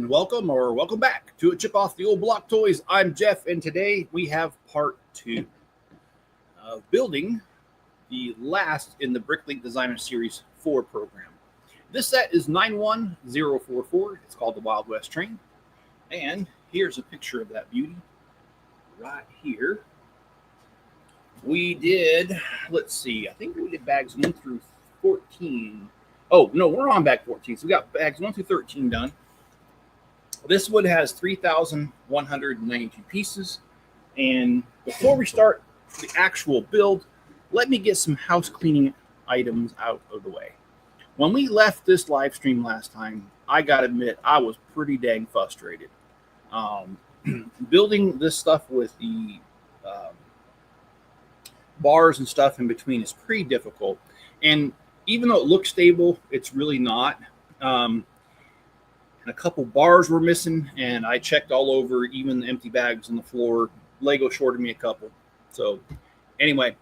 and welcome back to a Chip Off the Old Block Toys. I'm Jeff, and today we have part 2 of building the last in the Bricklink Designer Series 4 program. This set is 91044. It's called the Wild West Train, and here's a picture of that beauty right here. We did, let's see, I think we did bags 1 through 14. Oh, no, we're on bag 14. So we got bags 1 through 13 done. This wood has 3,192 pieces. And before we start the actual build, let me get some house cleaning items out of the way. When we left this live stream last time, I got to admit, I was pretty dang frustrated. Building this stuff with the bars and stuff in between is pretty difficult. And even though it looks stable, it's really not. And a couple bars were missing, and I checked all over, even the empty bags on the floor. Lego shorted me a couple. So anyway,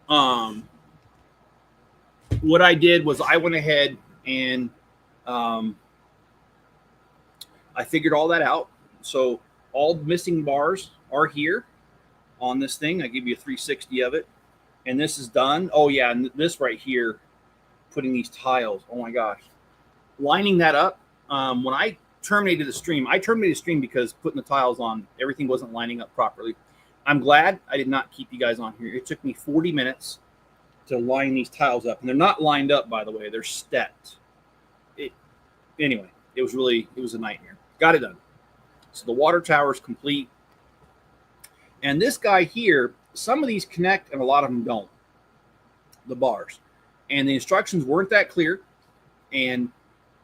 what I did was I went ahead and I figured all that out. So all the missing bars are here on this thing. I give you a 360 of it, and this is done. Oh yeah, and this right here, putting these tiles, oh my gosh, lining that up. When I terminated the stream, because putting the tiles on, everything wasn't lining up properly. I'm glad I did not keep you guys on here. It took me 40 minutes to line these tiles up, and they're not lined up, by the way. They're stepped. Anyway, it was a nightmare. Got it done. So the water tower is complete. And this guy here, some of these connect and a lot of them don't, the bars. And the instructions weren't that clear. And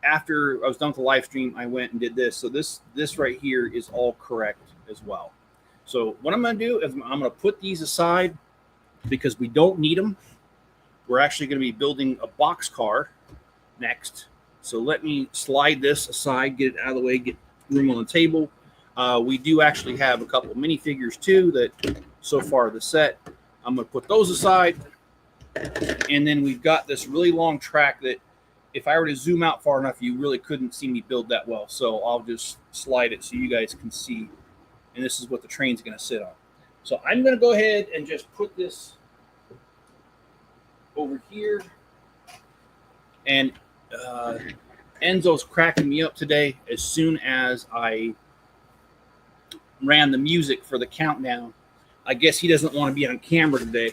after I was done with the live stream, I went and did this. So this right here is all correct as well. So what I'm going to do is I'm going to put these aside because we don't need them. We're actually going to be building a box car next. So let me slide this aside, get it out of the way, get room on the table. We do actually have a couple of minifigures too that so far the set. I'm going to put those aside. And then we've got this really long track that if I were to zoom out far enough, you really couldn't see me build that well. So I'll just slide it so you guys can see. And this is what the train's going to sit on. So I'm going to go ahead and just put this over here. And Enzo's cracking me up today. As soon as I ran the music for the countdown, I guess he doesn't want to be on camera today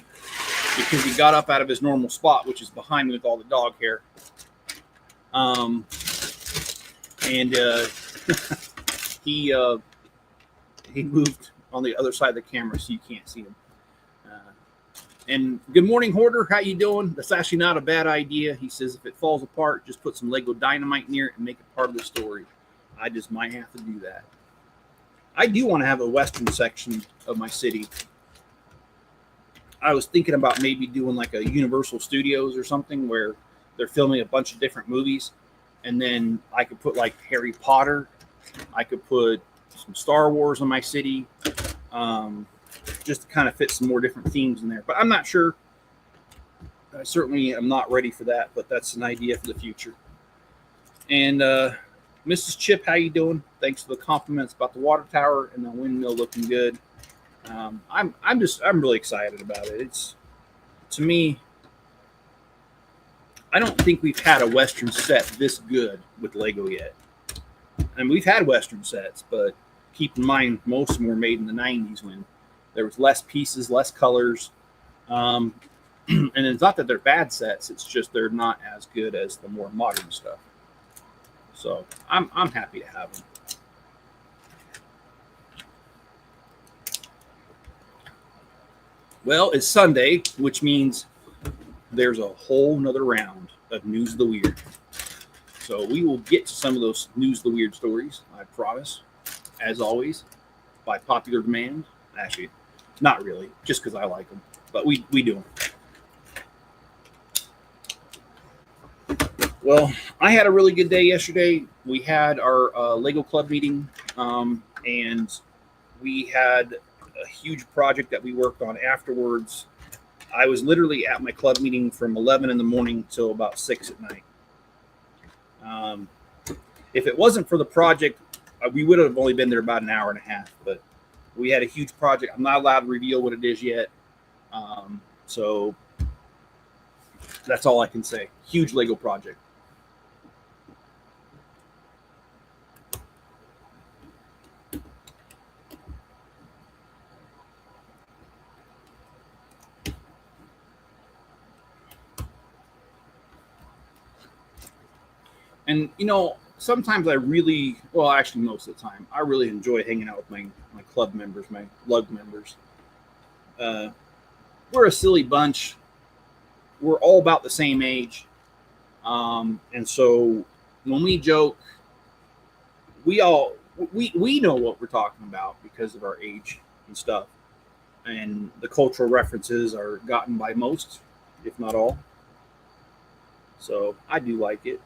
because he got up out of his normal spot, which is behind me with all the dog hair. He moved on the other side of the camera so you can't see him. And good morning, Hoarder. How you doing? That's actually not a bad idea. He says if it falls apart, just put some Lego dynamite near it and make it part of the story. I just might have to do that. I do want to have a western section of my city. I was thinking about maybe doing like a Universal Studios or something where they're filming a bunch of different movies, and then I could put like Harry Potter. I could put some Star Wars in my city, just to kind of fit some more different themes in there. But I'm not sure. I certainly am not ready for that, but that's an idea for the future. And Mrs. Chip, how you doing? Thanks for the compliments about the water tower and the windmill looking good. I'm really excited about it. It's, to me, I don't think we've had a Western set this good with Lego yet. And we've had Western sets, but keep in mind, most of them were made in the 90s when there was less pieces, less colors. And it's not that they're bad sets. It's just they're not as good as the more modern stuff. So I'm happy to have them. Well, it's Sunday, which means there's a whole nother round of News of the Weird. So we will get to some of those News of the Weird stories, I promise, as always, by popular demand. Actually, not really, just because I like them, but we do them. Well, I had a really good day yesterday. We had our Lego Club meeting, and we had a huge project that we worked on afterwards. I was literally at my club meeting from 11 in the morning till about 6 at night. If it wasn't for the project we would have only been there about an hour and a half, but we had a huge project. I'm not allowed to reveal what it is yet. So that's all I can say. Huge Lego project. And, you know, sometimes I really, well, actually most of the time, I really enjoy hanging out with my club members, my lug members. We're a silly bunch. We're all about the same age. And so when we joke, we know what we're talking about because of our age and stuff. And the cultural references are gotten by most, if not all. So I do like it.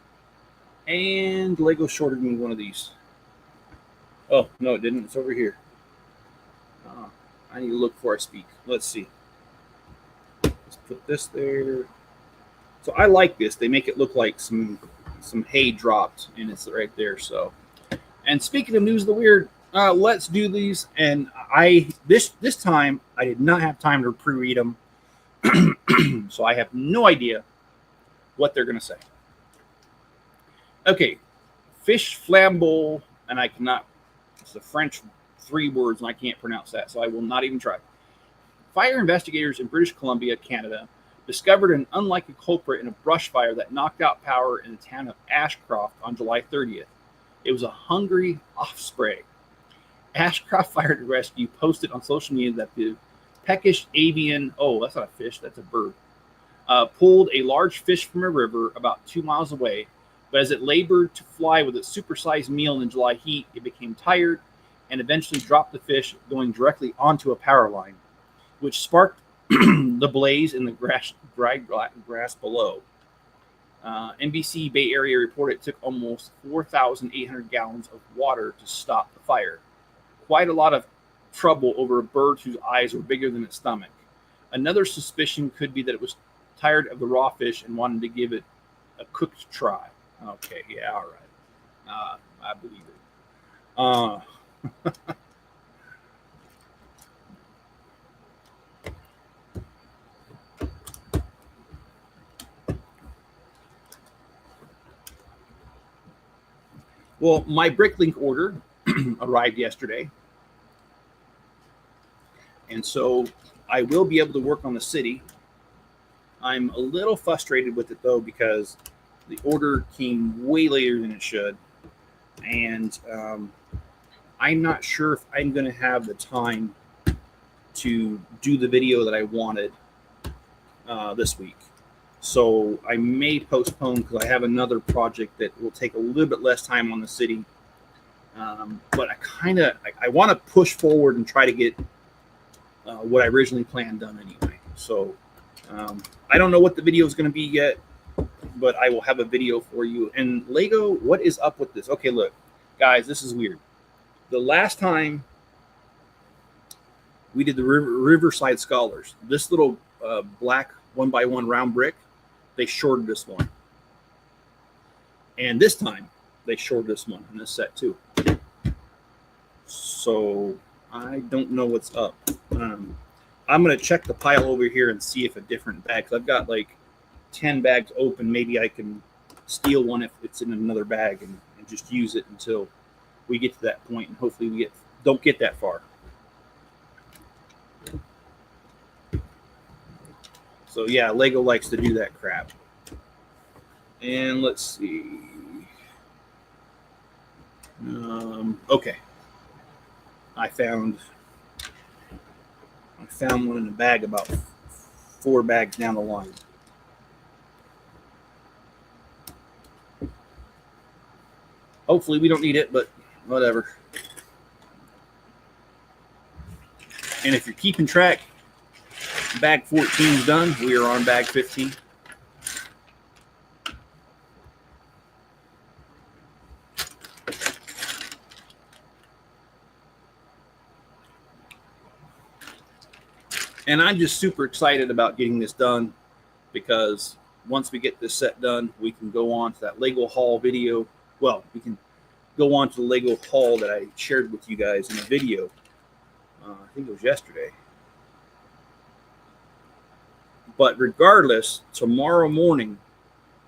And Lego shorted me one of these. Oh, no, it didn't. It's over here. I need to look before I speak. Let's see. Let's put this there. So I like this. They make it look like some hay dropped, and it's right there. So, and speaking of news of the weird, let's do these. And this time I did not have time to pre-read them, so I have no idea what they're gonna say. Okay, fish flambeau, and I cannot. It's a French 3 words, and I can't pronounce that, so I will not even try. Fire investigators in British Columbia, Canada, discovered an unlikely culprit in a brush fire that knocked out power in the town of Ashcroft on July 30th. It was a hungry osprey. Ashcroft Fire and Rescue posted on social media that the peckish avian, oh, that's not a fish, that's a bird, pulled a large fish from a river about 2 miles away, but as it labored to fly with its supersized meal in the July heat, it became tired and eventually dropped the fish, going directly onto a power line, which sparked the blaze in the dry grass below. NBC Bay Area reported it took almost 4,800 gallons of water to stop the fire. Quite a lot of trouble over a bird whose eyes were bigger than its stomach. Another suspicion could be that it was tired of the raw fish and wanted to give it a cooked try. Okay, yeah, all right. I believe it. Well, my Bricklink order arrived yesterday. And so I will be able to work on the city. I'm a little frustrated with it, though, because the order came way later than it should. And I'm not sure if I'm going to have the time to do the video that I wanted this week. So I may postpone because I have another project that will take a little bit less time on the city. But I want to push forward and try to get what I originally planned done anyway. So I don't know what the video is going to be yet, but I will have a video for you. And Lego, what is up with this? Okay, look, guys, this is weird. The last time we did the Riverside Scholars, this little black 1x1 round brick, they shorted this one. And this time, they shorted this one in this set too. So I don't know what's up. I'm going to check the pile over here and see if a different bag, because I've got like 10 bags open. Maybe I can steal one if it's in another bag and just use it until we get to that point, and hopefully we don't get that far. So yeah, Lego likes to do that crap. And let's see. Okay. I found one in a bag about 4 bags down the line. Hopefully we don't need it, but whatever. And if you're keeping track, bag 14 is done. We are on bag 15. And I'm just super excited about getting this done, because once we get this set done, we can go on to that Lego haul video. Well, we can go on to the Lego haul that I shared with you guys in a video. I think it was yesterday. But regardless, tomorrow morning,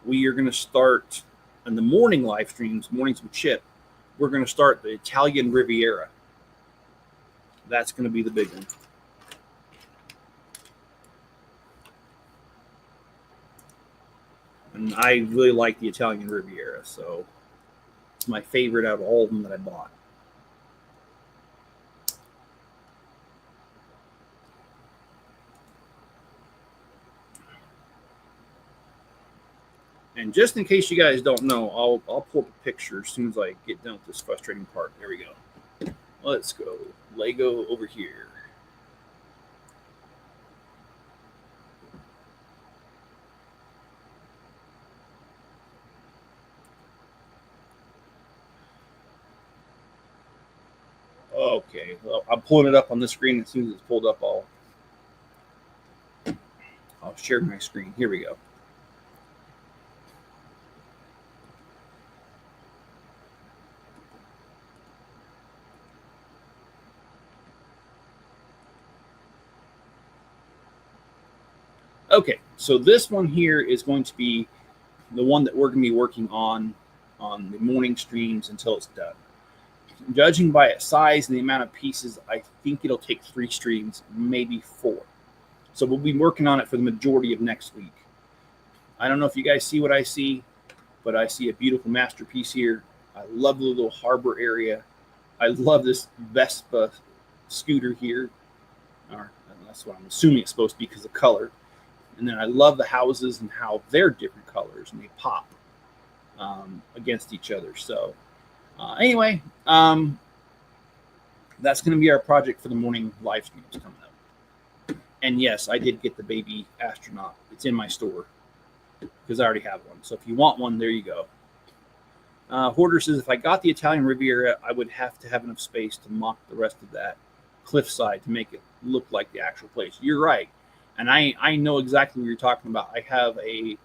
we are going to start in the morning live streams, Mornings with Chip. We're going to start the Italian Riviera. That's going to be the big one. And I really like the Italian Riviera, so it's my favorite out of all of them that I bought. And just in case you guys don't know, I'll pull up a picture as soon as I get done with this frustrating part. There we go. Let's go. Lego over here. Okay, well, I'm pulling it up on the screen. As soon as it's pulled up, I'll share my screen. Here we go. Okay, so this one here is going to be the one that we're going to be working on the morning streams until it's done. Judging by its size and the amount of pieces, I think it'll take 3 streams, maybe 4. So we'll be working on it for the majority of next week. I don't know if you guys see what I see, but I see a beautiful masterpiece here. I love the little harbor area. I love this Vespa scooter here. Or that's what I'm assuming it's supposed to be because of color. And then I love the houses and how they're different colors and they pop against each other. So anyway, that's going to be our project for the morning live streams coming up. And yes, I did get the baby astronaut. It's in my store because I already have one. So if you want one, there you go. Hoarder says, if I got the Italian Riviera, I would have to have enough space to mock the rest of that cliffside to make it look like the actual place. You're right. And I know exactly what you're talking about. I have a,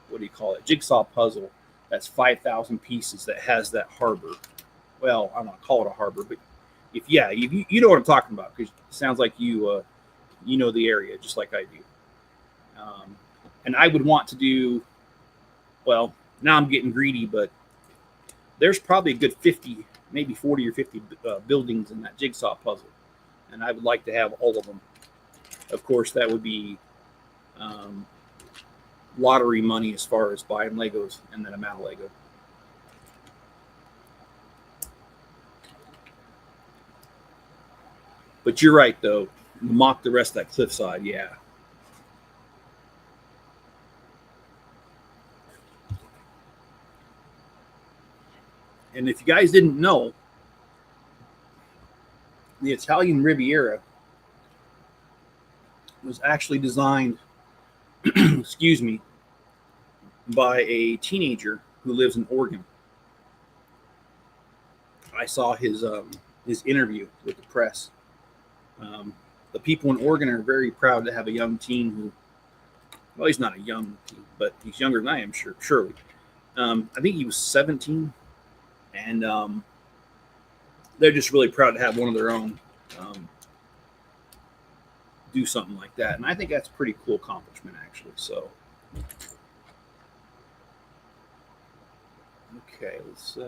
what do you call it? Jigsaw puzzle that's 5,000 pieces that has that harbor. Well, I don't want to call it a harbor, but if you know what I'm talking about, because it sounds like you know the area just like I do. And I would want to do, well, now I'm getting greedy, but there's probably a good 50, maybe 40 or 50 buildings in that jigsaw puzzle. And I would like to have all of them. Of course, that would be lottery money as far as buying Legos and that amount of Lego. But you're right, though. Mock the rest of that cliffside, yeah. And if you guys didn't know, the Italian Riviera was actually designed, excuse me, by a teenager who lives in Oregon. I saw his interview with the press. The people in Oregon are very proud to have a young teen who, well, he's not a young teen, but he's younger than I am, surely. I think he was 17, and they're just really proud to have one of their own do something like that. And I think that's a pretty cool accomplishment, actually. So, okay, let's...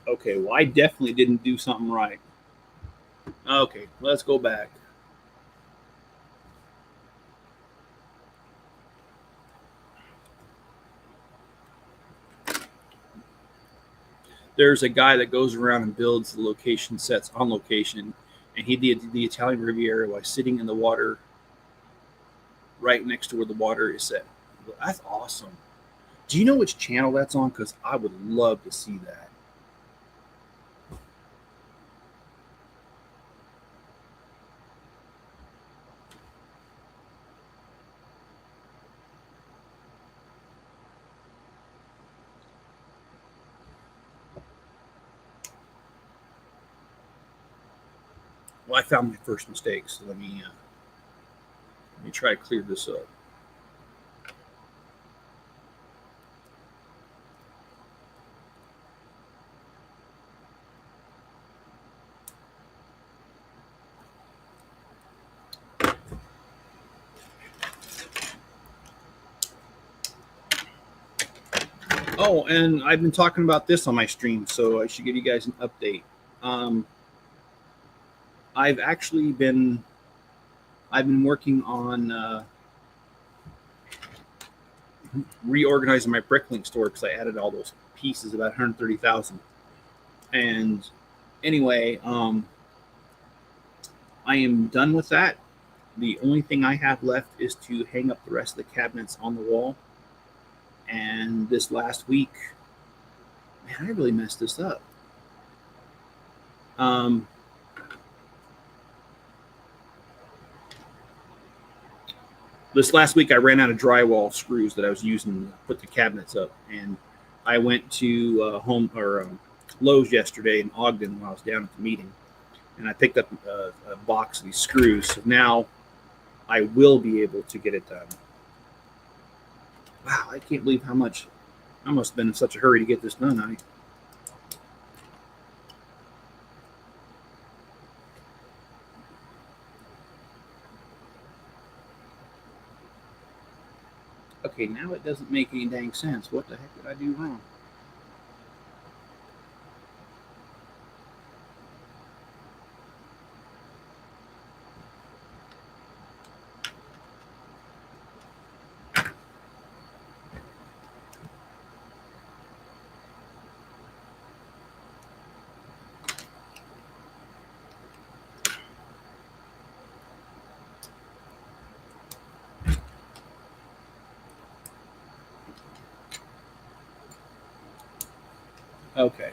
Okay, well, I definitely didn't do something right. Okay, let's go back. There's a guy that goes around and builds the location sets on location, and he did the Italian Riviera while sitting in the water right next to where the water is set. That's awesome. Do you know which channel that's on? Because I would love to see that. Well, I found my first mistake, so let me try to clear this up. Oh, and I've been talking about this on my stream, so I should give you guys an update. I've actually been working on reorganizing my Bricklink store because I added all those pieces, about 130,000. And anyway, I am done with that. The only thing I have left is to hang up the rest of the cabinets on the wall. And this last week, man, I really messed this up. This last week, I ran out of drywall screws that I was using to put the cabinets up, and I went to Lowe's yesterday in Ogden when I was down at the meeting, and I picked up a box of these screws. So now I will be able to get it done. Wow, I can't believe how much I must have been in such a hurry to get this done. Okay, now it doesn't make any dang sense. What the heck did I do wrong? Okay.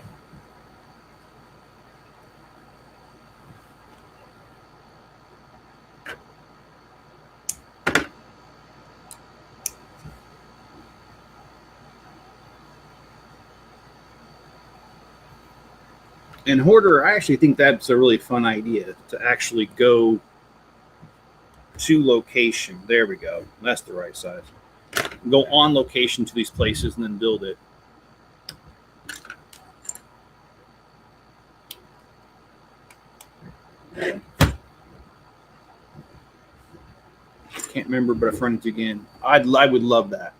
And Hoarder, I actually think that's a really fun idea to actually go to location. There we go. That's the right size. Go on location to these places and then build it. Can't remember, but I've run it again. I would love that.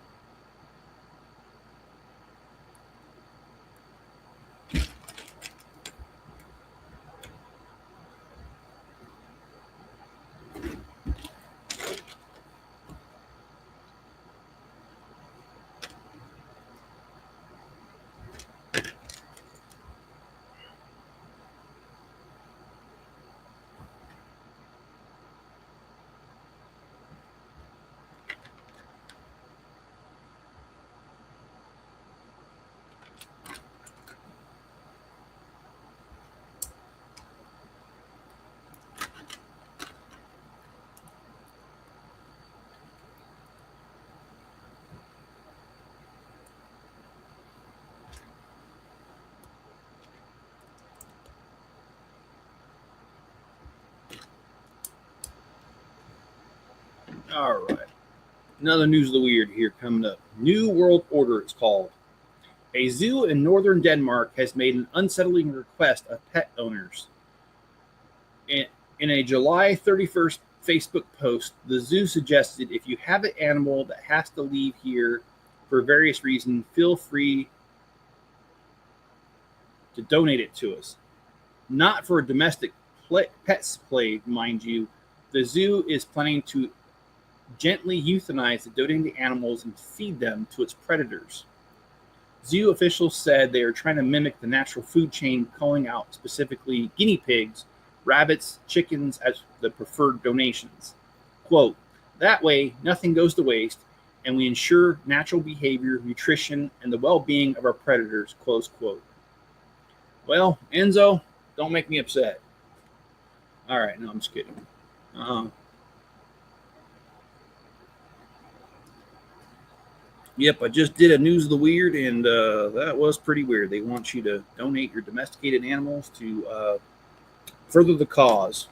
All right. Another news of the weird here coming up. New World Order, it's called. A zoo in northern Denmark has made an unsettling request of pet owners. In a July 31st Facebook post, the zoo suggested if you have an animal that has to leave here for various reasons, feel free to donate it to us. Not for domestic pets play, mind you. The zoo is planning to gently euthanize the donated animals and feed them to its predators. Zoo officials said they are trying to mimic the natural food chain, calling out specifically guinea pigs, rabbits, chickens as the preferred donations. Quote, that way, nothing goes to waste, and we ensure natural behavior, nutrition, and the well-being of our predators, close quote. Well, Enzo, don't make me upset. All right, no, I'm just kidding. Yep, I just did a News of the Weird, and that was pretty weird. They want you to donate your domesticated animals to further the cause.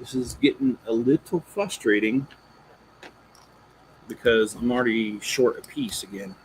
This is getting a little frustrating because I'm already short a piece again.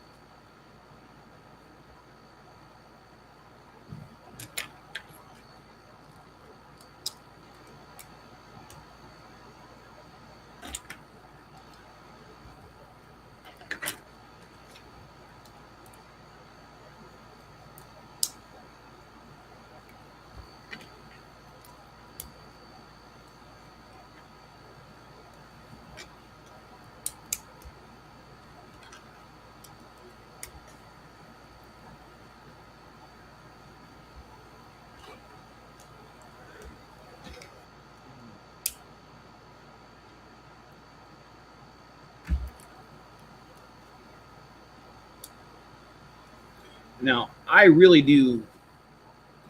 Now, I really do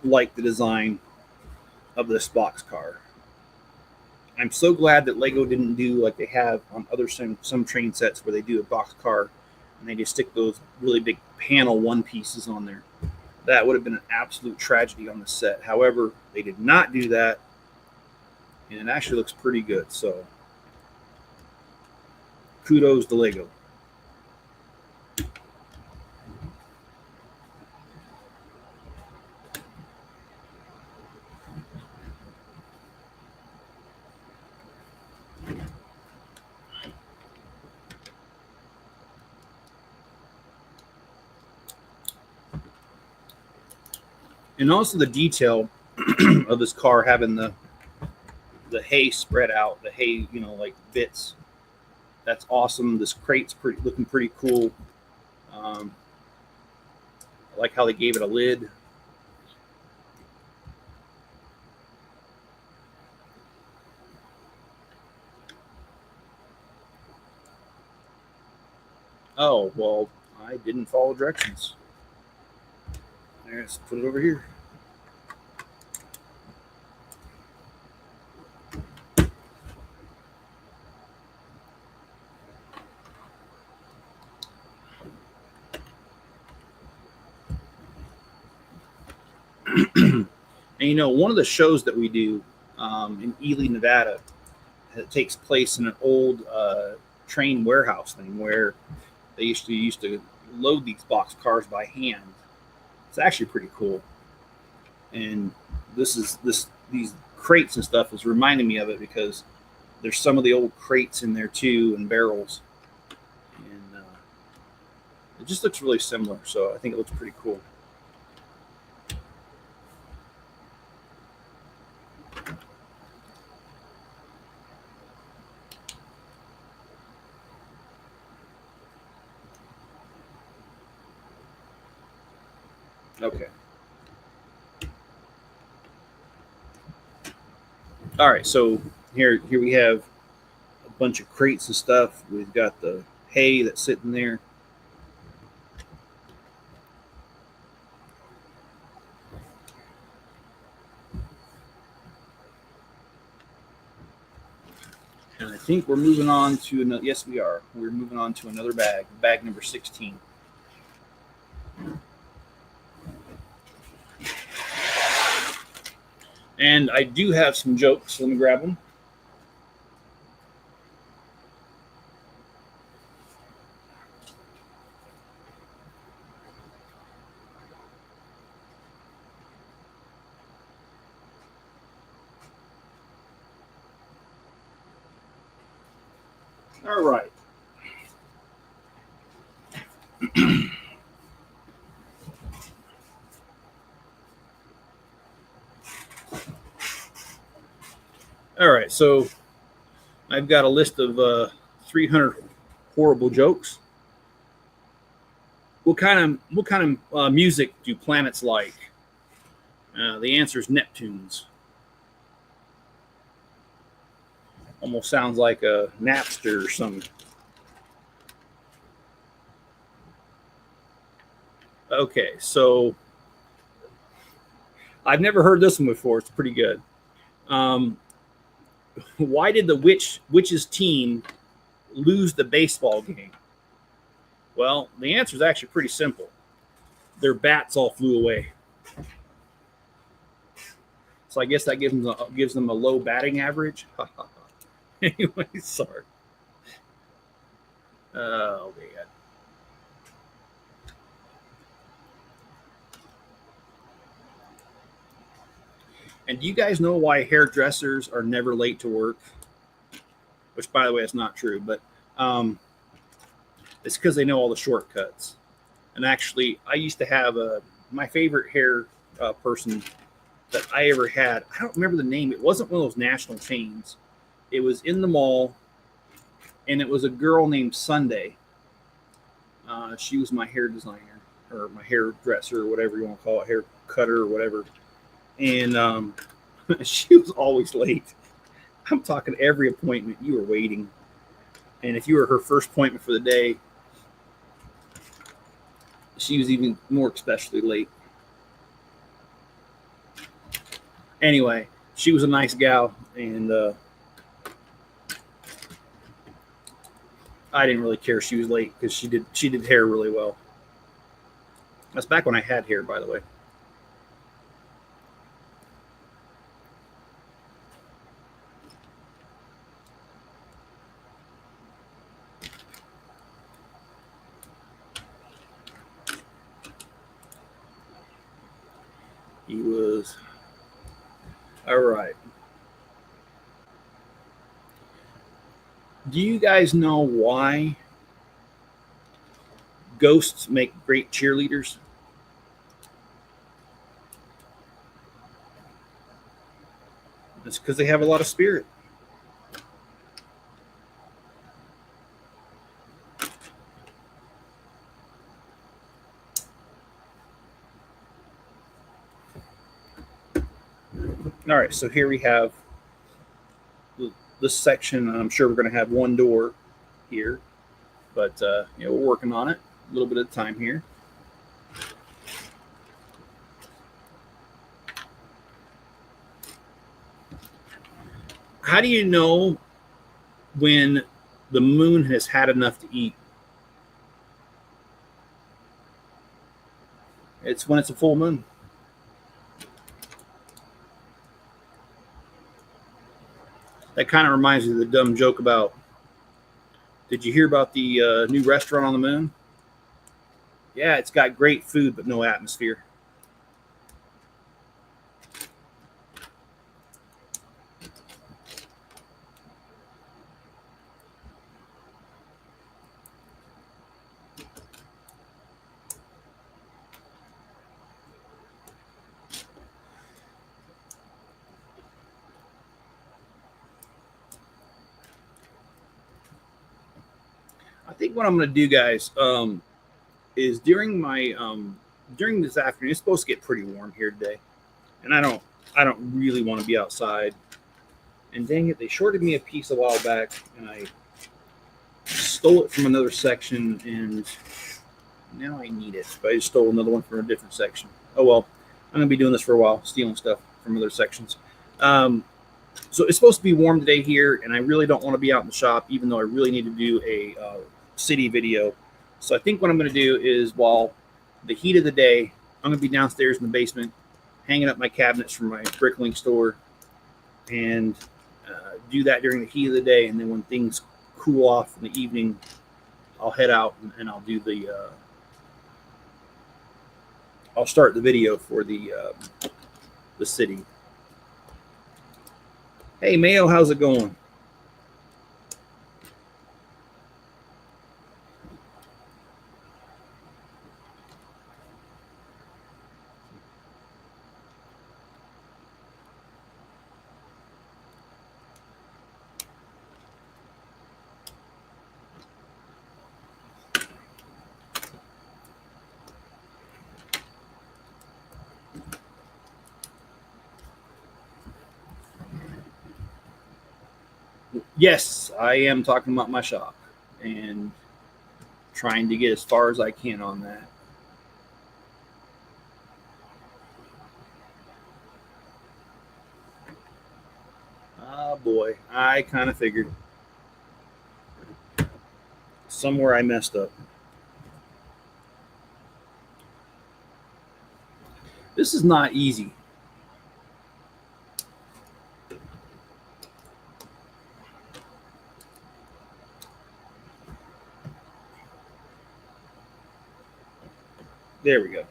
like the design of this box car. I'm so glad that Lego didn't do like they have on other some train sets where they do a box car and they just stick those really big panel one pieces on there. That would have been an absolute tragedy on the set. However, they did not do that, and it actually looks pretty good. So, kudos to Lego. And also the detail of this car having the hay spread out, the hay, like bits. That's awesome. This crate's looking pretty cool. I like how they gave it a lid. Oh, well, I didn't follow directions. Let's put it over here. And one of the shows that we do in Ely, Nevada, it takes place in an old train warehouse thing where they used to load these box cars by hand. It's actually pretty cool. And these crates and stuff is reminding me of it because there's some of the old crates in there too and barrels, and it just looks really similar. So I think it looks pretty cool. Okay. All right, so here we have a bunch of crates and stuff. We've got the hay that's sitting there. And I think we're moving on to another. Yes, we are. We're moving on to another bag number 16. And I do have some jokes. Let me grab them. All right. All right, so I've got a list of 300 horrible jokes. What kind of music do planets like? The answer is Neptune's. Almost sounds like a Napster or something. Okay, so I've never heard this one before. It's pretty good. Why did the witch's team lose the baseball game? Well, the answer is actually pretty simple. Their bats all flew away. So I guess that gives them a low batting average. Anyway, sorry. Oh man. And do you guys know why hairdressers are never late to work? Which, by the way, is not true, but it's because they know all the shortcuts. And actually, I used to have my favorite hair person that I ever had. I don't remember the name. It wasn't one of those national chains. It was in the mall, and it was a girl named Sunday. She was my hair designer or my hairdresser or whatever you want to call it, hair cutter or whatever. And she was always late. I'm talking every appointment you were waiting. And if you were her first appointment for the day, she was even more especially late. Anyway, she was a nice gal, and I didn't really care she was late because she did hair really well. That's back when I had hair, by the way. He was all right. Do you guys know why ghosts make great cheerleaders? It's because they have a lot of spirit. All right, so here we have this section. I'm sure we're going to have one door here, but we're working on it a little bit of time here. How do you know when the moon has had enough to eat? It's when it's a full moon. That kind of reminds me of the dumb joke about, did you hear about the new restaurant on the moon? Yeah, it's got great food, but no atmosphere. I think what I'm going to do, guys, is during this afternoon. It's supposed to get pretty warm here today, and I don't really want to be outside. And dang it, they shorted me a piece a while back, and I stole it from another section, and now I need it. But I just stole another one from a different section. Oh well, I'm gonna be doing this for a while, stealing stuff from other sections. So it's supposed to be warm today here, and I really don't want to be out in the shop, even though I really need to do a city video. So I think what I'm going to do is, while the heat of the day, I'm going to be downstairs in the basement, hanging up my cabinets from my Bricklink store, and do that during the heat of the day. And then when things cool off in the evening, I'll head out and I'll do I'll start the video for the city. Hey, Mayo, how's it going? Yes, I am talking about my shop and trying to get as far as I can on that. Oh boy, I kind of figured. Somewhere I messed up. This is not easy. There we go.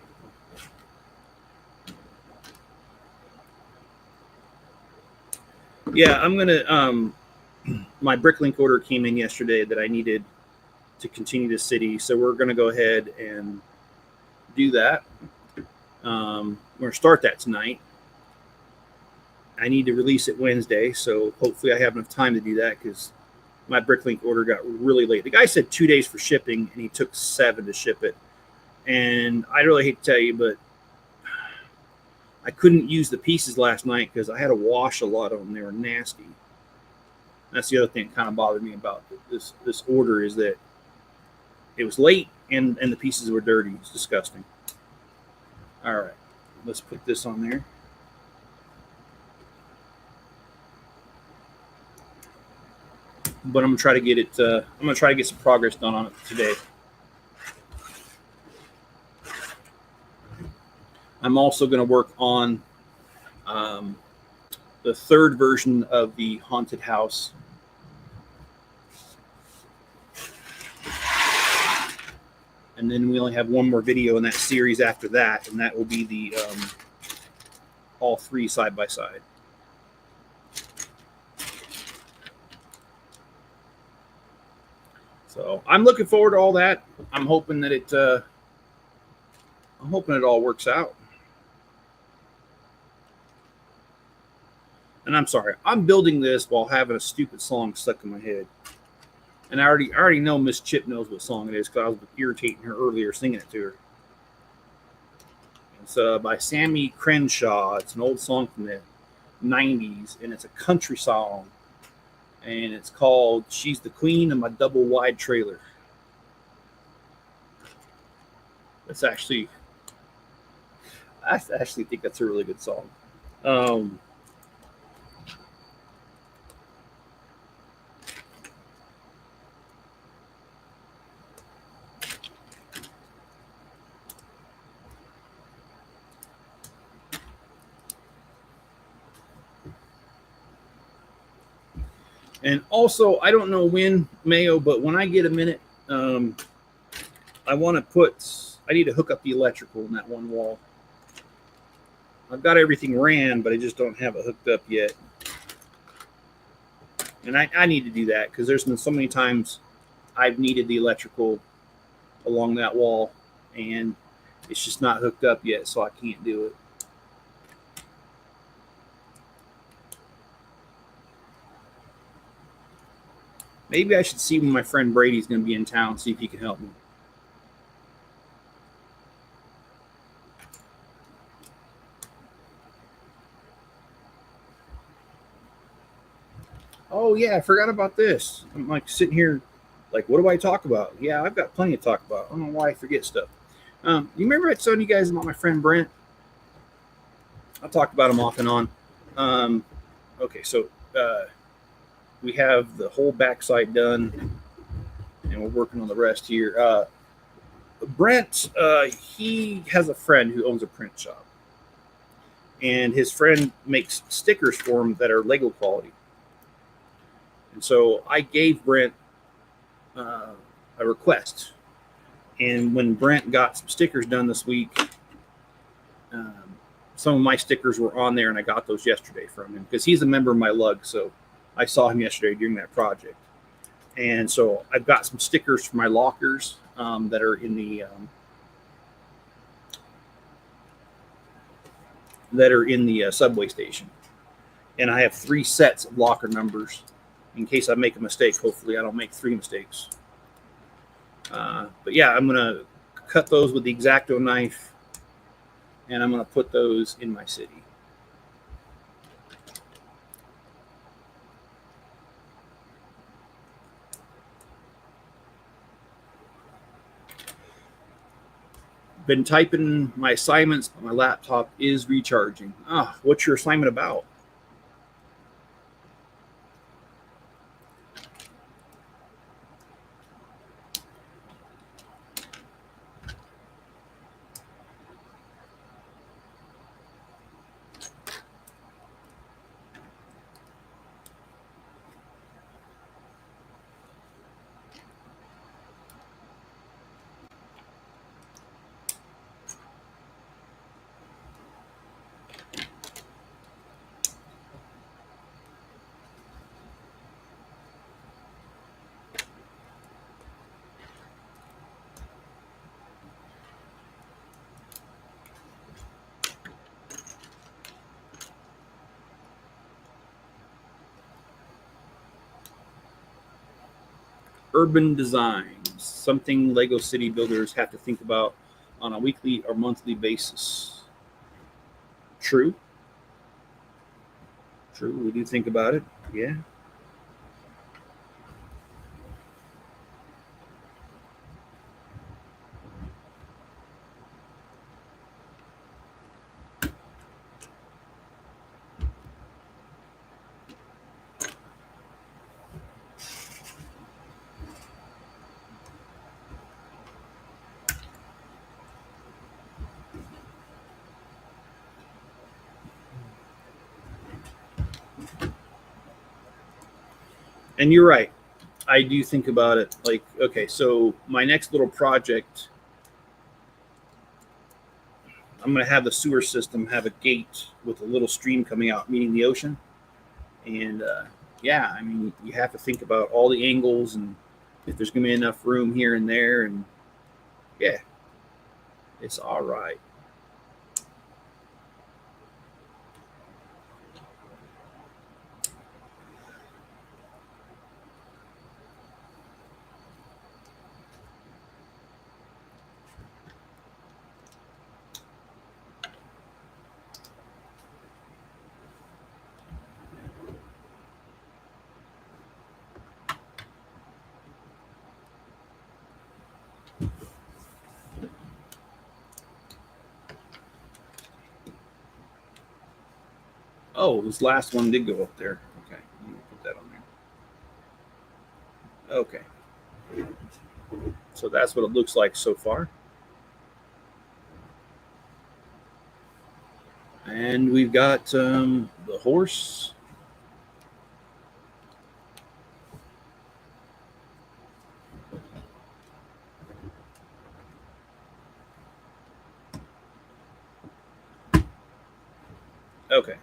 Yeah, I'm gonna. My Bricklink order came in yesterday that I needed to continue the city, so we're gonna go ahead and do that. We're gonna start that tonight. I need to release it Wednesday, so hopefully I have enough time to do that because my Bricklink order got really late. The guy said 2 days for shipping, and he took 7 to ship it. And I really hate to tell you, but I couldn't use the pieces last night because I had to wash a lot of them. They were nasty. That's the other thing that kind of bothered me about this order is that it was late and the pieces were dirty. It's disgusting. All right, let's put this on there. But I'm gonna try to get it. I'm gonna try to get some progress done on it today. I'm also gonna work on the third version of the haunted house. And then we only have one more video in that series after that, and that will be the all 3 side by side. So I'm looking forward to all that. I'm hoping that it all works out. And I'm sorry, I'm building this while having a stupid song stuck in my head. And I already know Miss Chip knows what song it is because I was irritating her earlier singing it to her. It's by Sammy Crenshaw. It's an old song from the 90s, and it's a country song. And it's called She's the Queen of My Double Wide Trailer. I actually think that's a really good song. And also, I don't know when, Mayo, but when I get a minute, I need to hook up the electrical in that one wall. I've got everything ran, but I just don't have it hooked up yet. And I need to do that because there's been so many times I've needed the electrical along that wall, and it's just not hooked up yet, so I can't do it. Maybe I should see when my friend Brady's going to be in town, see if he can help me. Oh, yeah, I forgot about this. I'm like sitting here, like, what do I talk about? Yeah, I've got plenty to talk about. I don't know why I forget stuff. You remember I told you guys about my friend Brent? I talked about him off and on. Okay, so we have the whole backside done, and we're working on the rest here. Brent, he has a friend who owns a print shop, and his friend makes stickers for him that are Lego quality. And so I gave Brent a request, and when Brent got some stickers done this week, some of my stickers were on there, and I got those yesterday from him because he's a member of my lug. So I saw him yesterday during that project. And so I've got some stickers for my lockers that are in the subway station. And I have 3 sets of locker numbers in case I make a mistake. Hopefully I don't make 3 mistakes. But yeah, I'm going to cut those with the X-Acto knife, and I'm going to put those in my city. Been typing my assignments, but my laptop is recharging. What's your assignment about? urban designs, something Lego city builders have to think about on a weekly or monthly basis. True. True. We do think about it. Yeah. And you're right. I do think about it like, okay, so my next little project, I'm going to have the sewer system have a gate with a little stream coming out, meeting the ocean. And yeah, I mean, you have to think about all the angles and if there's going to be enough room here and there. And yeah, it's all right. Oh, this last one did go up there. Okay, let me put that on there. Okay, so that's what it looks like so far. And we've got the horse. Okay.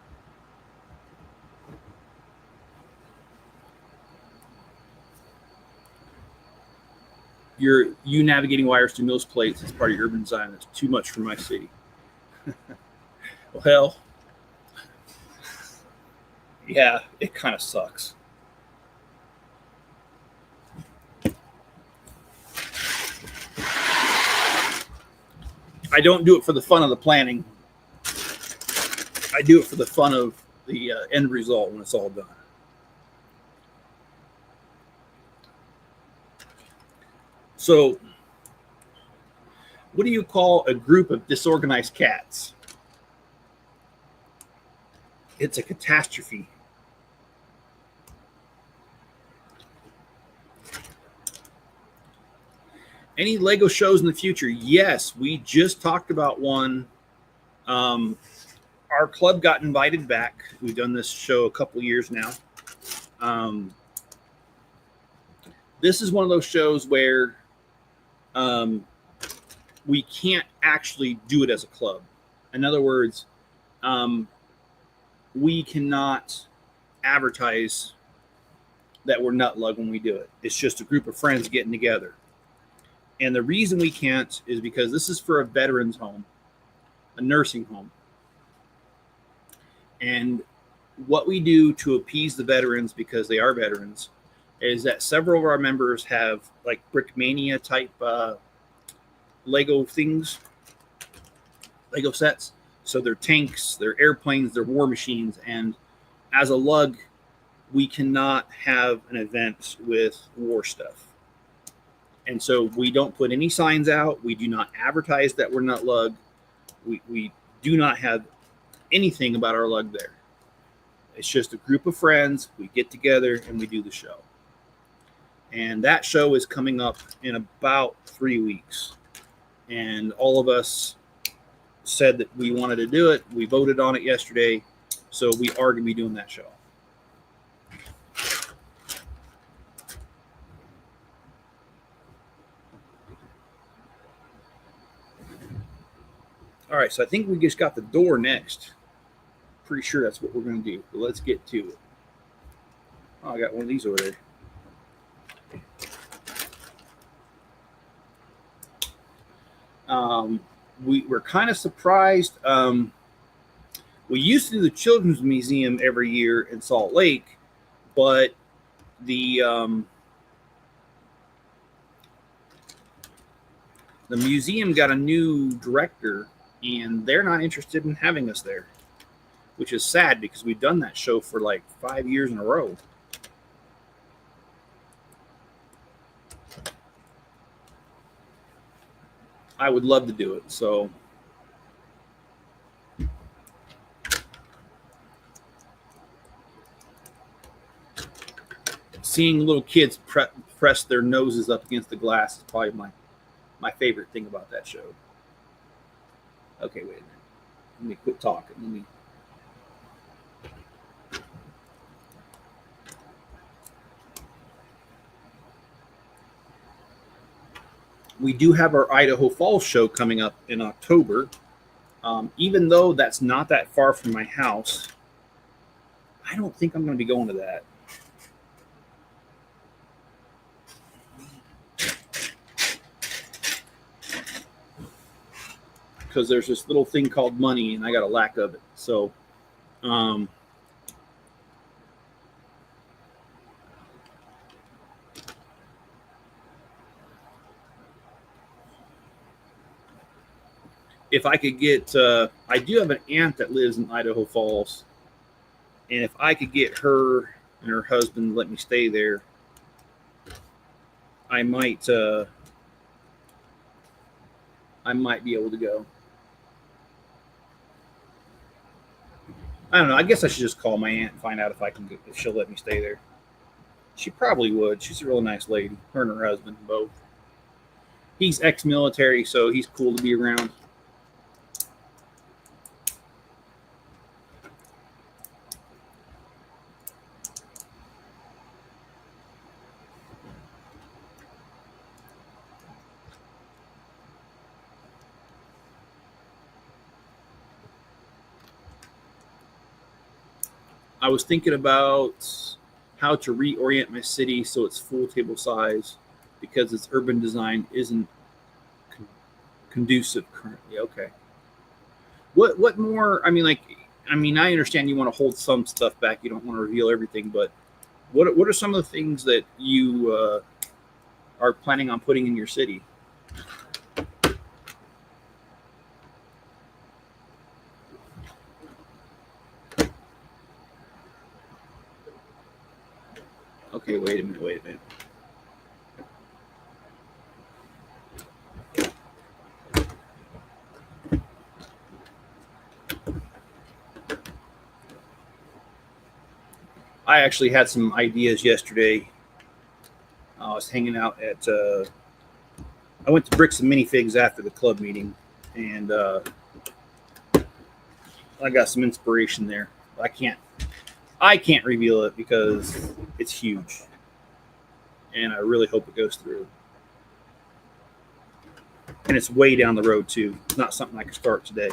You navigating wires to Mills plates as part of your urban design. That's too much for my city. Well, yeah, it kind of sucks. I don't do it for the fun of the planning. I do it for the fun of the end result when it's all done. So, what do you call a group of disorganized cats? It's a catastrophe. Any Lego shows in the future? Yes, we just talked about one. Our club got invited back. We've done this show a couple years now. This is one of those shows where we can't actually do it as a club. In other words, we cannot advertise that we're nut lug when we do it. It's just a group of friends getting together. And the reason we can't is because this is for a veterans home, a nursing home. And what we do to appease the veterans, because they are veterans, is that several of our members have like Brickmania type Lego things, Lego sets. So they're tanks, they're airplanes, they're war machines. And as a lug, we cannot have an event with war stuff. And so we don't put any signs out. We do not advertise that we're not lug. We do not have anything about our lug there. It's just a group of friends. We get together and we do the show. And that show is coming up in about 3 weeks. And all of us said that we wanted to do it. We voted on it yesterday. So we are going to be doing that show. All right, so I think we just got the door next. Pretty sure that's what we're going to do. But let's get to it. Oh, I got one of these over there. We were kind of surprised. We used to do the Children's Museum every year in Salt Lake, but the The museum got a new director, and they're not interested in having us there, which is sad because we've done that show for like 5 years in a row. I would love to do it. So seeing little kids press their noses up against the glass is probably my favorite thing about that show. Okay, wait a minute. Let me quit talking. We do have our Idaho Falls show coming up in October. Even though that's not that far from my house, I don't think I'm going to be going to that. Because there's this little thing called money, and I got a lack of it. So, if I could get, I do have an aunt that lives in Idaho Falls, and if I could get her and her husband to let me stay there, I might be able to go. I don't know. I guess I should just call my aunt and find out if she'll let me stay there. She probably would. She's a real nice lady. Her and her husband both. He's ex-military, so he's cool to be around. I was thinking about how to reorient my city so it's full table size because its urban design isn't conducive currently. Okay. What more? I I understand you want to hold some stuff back. You don't want to reveal everything, but what are some of the things that you are planning on putting in your city? Okay, wait a minute. I actually had some ideas yesterday. I was hanging out at, I went to Bricks and Minifigs after the club meeting, and I got some inspiration there. I can't reveal it because it's huge, and I really hope it goes through. And it's way down the road too. It's not something I can start today.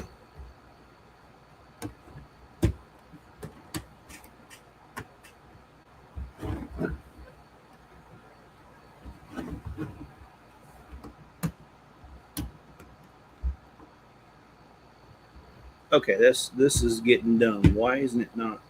Okay, this is getting dumb. Why isn't it not?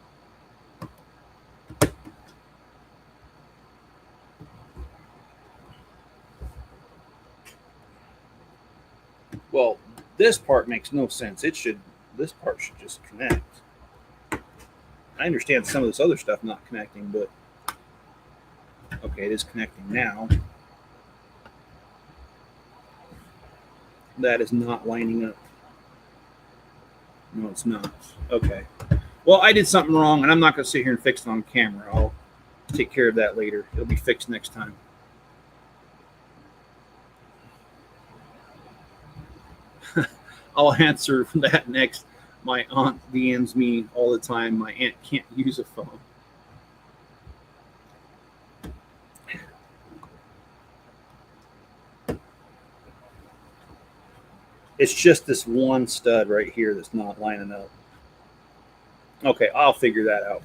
Well, this part makes no sense. This part should just connect. I understand some of this other stuff not connecting, but okay, it is connecting now. That is not lining up. No, it's not. Okay. Well, I did something wrong, and I'm not going to sit here and fix it on camera. I'll take care of that later. It'll be fixed next time. I'll answer that next. My aunt DMs me all the time. My aunt can't use a phone. It's just this one stud right here that's not lining up. Okay, I'll figure that out.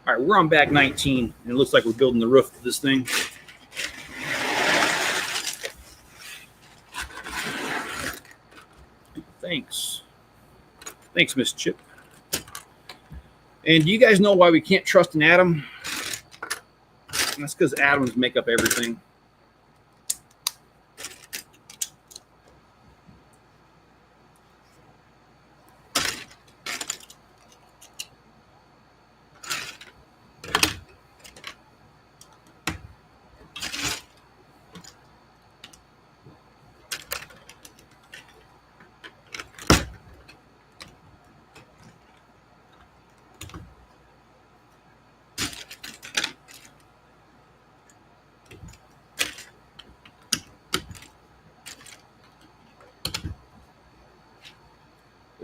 All right, we're on back 19, and it looks like we're building the roof of this thing. Thanks, Miss Chip. And do you guys know why we can't trust an atom? That's because atoms make up everything.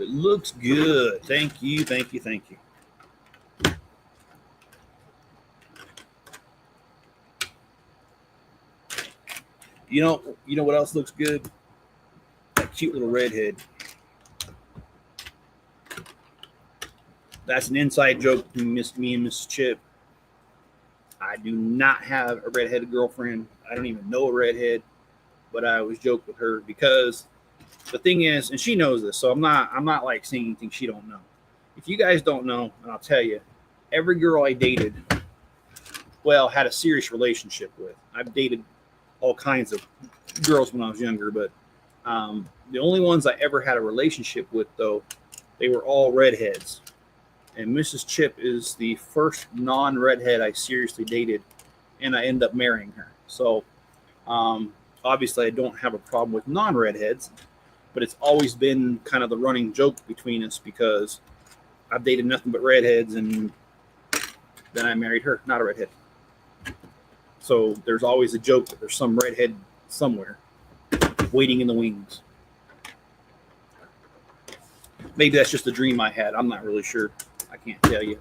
It looks good. Thank you, thank you, thank you. You know what else looks good? That cute little redhead. That's an inside joke between me and Mrs. Chip. I do not have a redheaded girlfriend. I don't even know a redhead, but I always joke with her because the thing is, and she knows this, so I'm not like saying anything she don't know. If you guys don't know, and I'll tell you, every girl I dated, well, had a serious relationship with. I've dated all kinds of girls when I was younger, but the only ones I ever had a relationship with, though, they were all redheads. And Mrs. Chip is the first non-redhead I seriously dated, and I ended up marrying her. So obviously I don't have a problem with non-redheads, but it's always been kind of the running joke between us because I've dated nothing but redheads, and then I married her, not a redhead. So there's always a joke that there's some redhead somewhere waiting in the wings. Maybe that's just a dream I had. I'm not really sure. I can't tell you.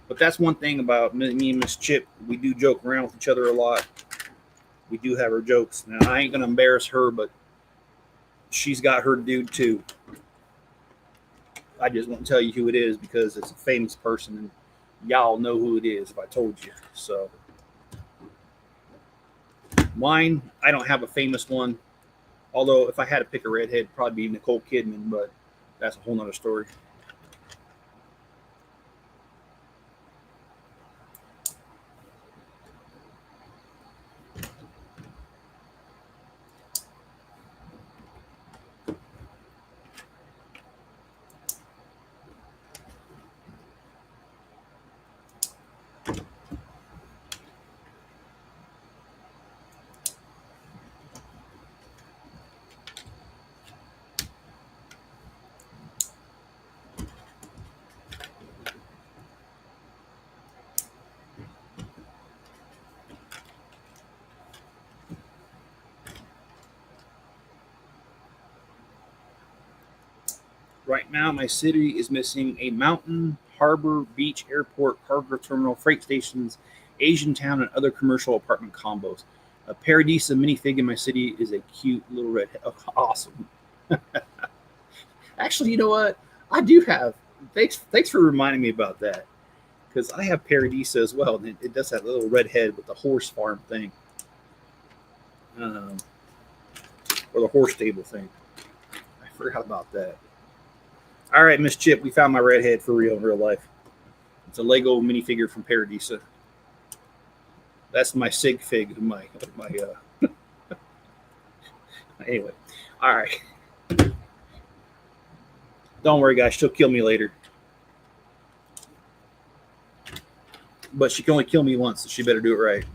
But that's one thing about me and Miss Chip. We do joke around with each other a lot. We do have our jokes. Now, I ain't going to embarrass her, but she's got her dude too. I just won't tell you who it is because it's a famous person, and y'all know who it is if I told you. So mine, I don't have a famous one. Although if I had to pick a redhead, it'd probably be Nicole Kidman, but that's a whole nother story. Right now, my city is missing a mountain, harbor, beach, airport, cargo terminal, freight stations, Asian town, and other commercial apartment combos. A Paradisa minifig in my city is a cute little redhead. Oh, awesome. Actually, you know what? I do have. Thanks for reminding me about that. Because I have Paradisa as well. And it does have a little red head with the horse farm thing. Or the horse stable thing. I forgot about that. All right, Miss Chip, we found my redhead for real in real life. It's a Lego minifigure from Paradisa. That's my sig fig. Anyway, all right. Don't worry, guys. She'll kill me later. But she can only kill me once, so she better do it right.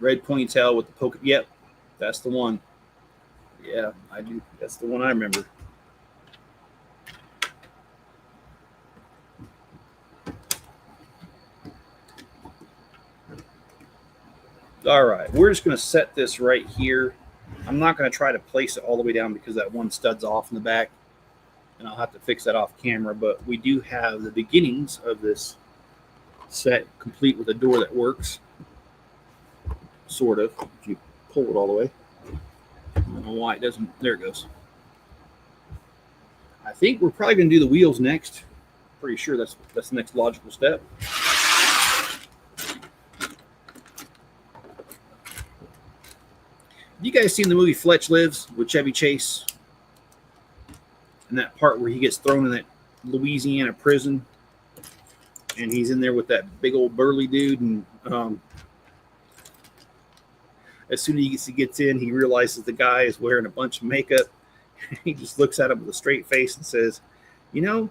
Red ponytail with the poke. Yep, that's the one. Yeah, I do. That's the one I remember. All right, we're just going to set this right here. I'm not going to try to place it all the way down because that one stud's off in the back, and I'll have to fix that off camera. But we do have the beginnings of this set complete with a door that works, sort of, if you pull it all the way. I don't know why it doesn't. There it goes. I think we're probably going to do the wheels next. Pretty sure that's the next logical step. You guys seen the movie Fletch Lives with Chevy Chase? And that part where he gets thrown in that Louisiana prison, and he's in there with that big old burly dude, and as soon as he gets in, he realizes the guy is wearing a bunch of makeup. He just looks at him with a straight face and says, "You know,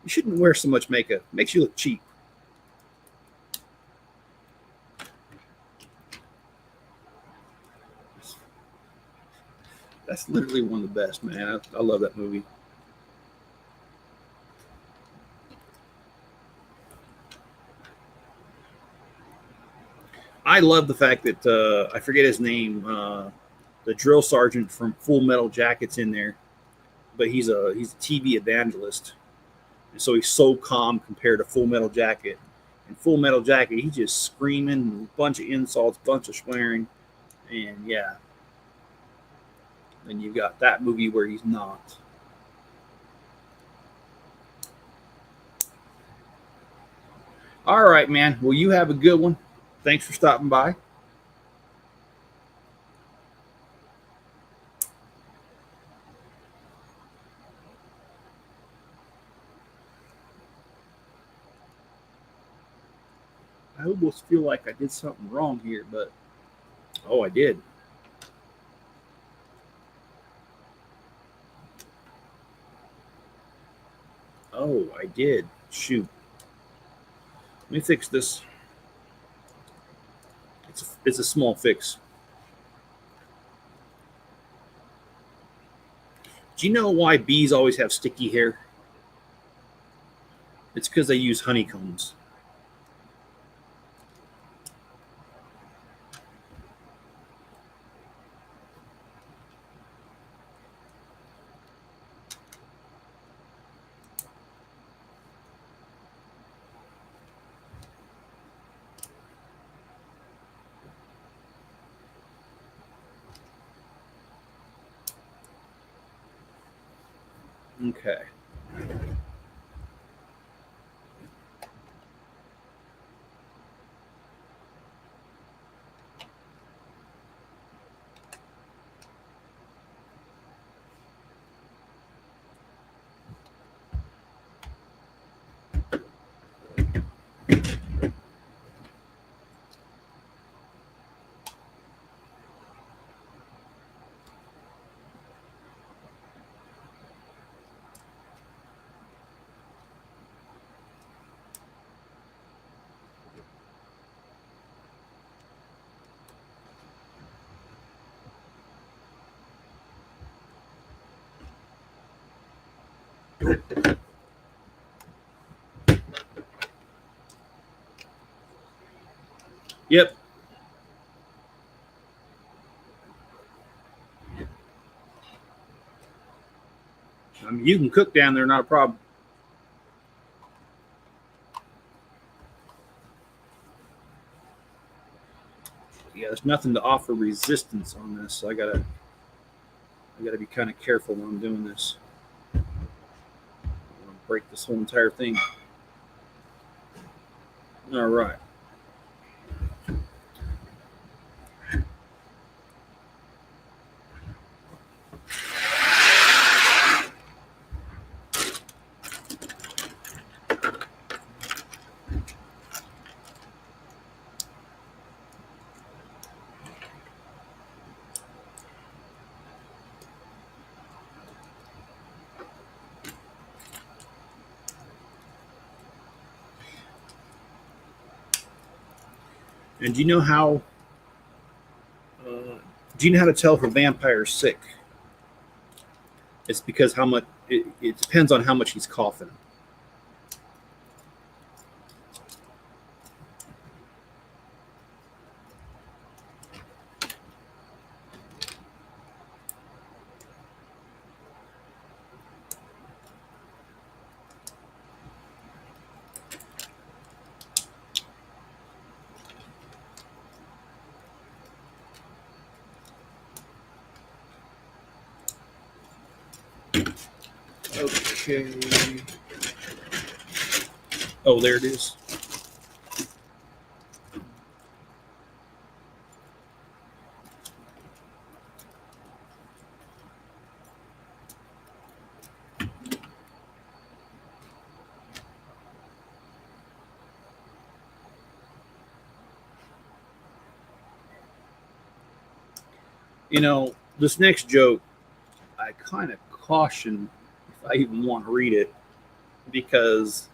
you shouldn't wear so much makeup. It makes you look cheap." That's literally one of the best, man. I love that movie. I love the fact that I forget his name, the drill sergeant from Full Metal Jacket's in there, but he's a TV evangelist, and so he's so calm compared to Full Metal Jacket. In Full Metal Jacket, he's just screaming, a bunch of insults, bunch of swearing, and yeah. Then you got that movie where he's not. All right, man. Well, you have a good one. Thanks for stopping by. I almost feel like I did something wrong here, but oh, I did. Oh, I did. Shoot. Let me fix this. It's a small fix. Do you know why bees always have sticky hair? It's because they use honeycombs. Okay. Yep. I mean, you can cook down there, not a problem. Yeah, there's nothing to offer resistance on this, so I gotta be kind of careful when I'm doing this. I want to break this whole entire thing. All right. And do you know how? Uh, do you know how to tell if a vampire is sick? It's because how much. It depends on how much he's coughing. Okay. Oh, there it is. You know, this next joke, I kind of caution if I even want to read it because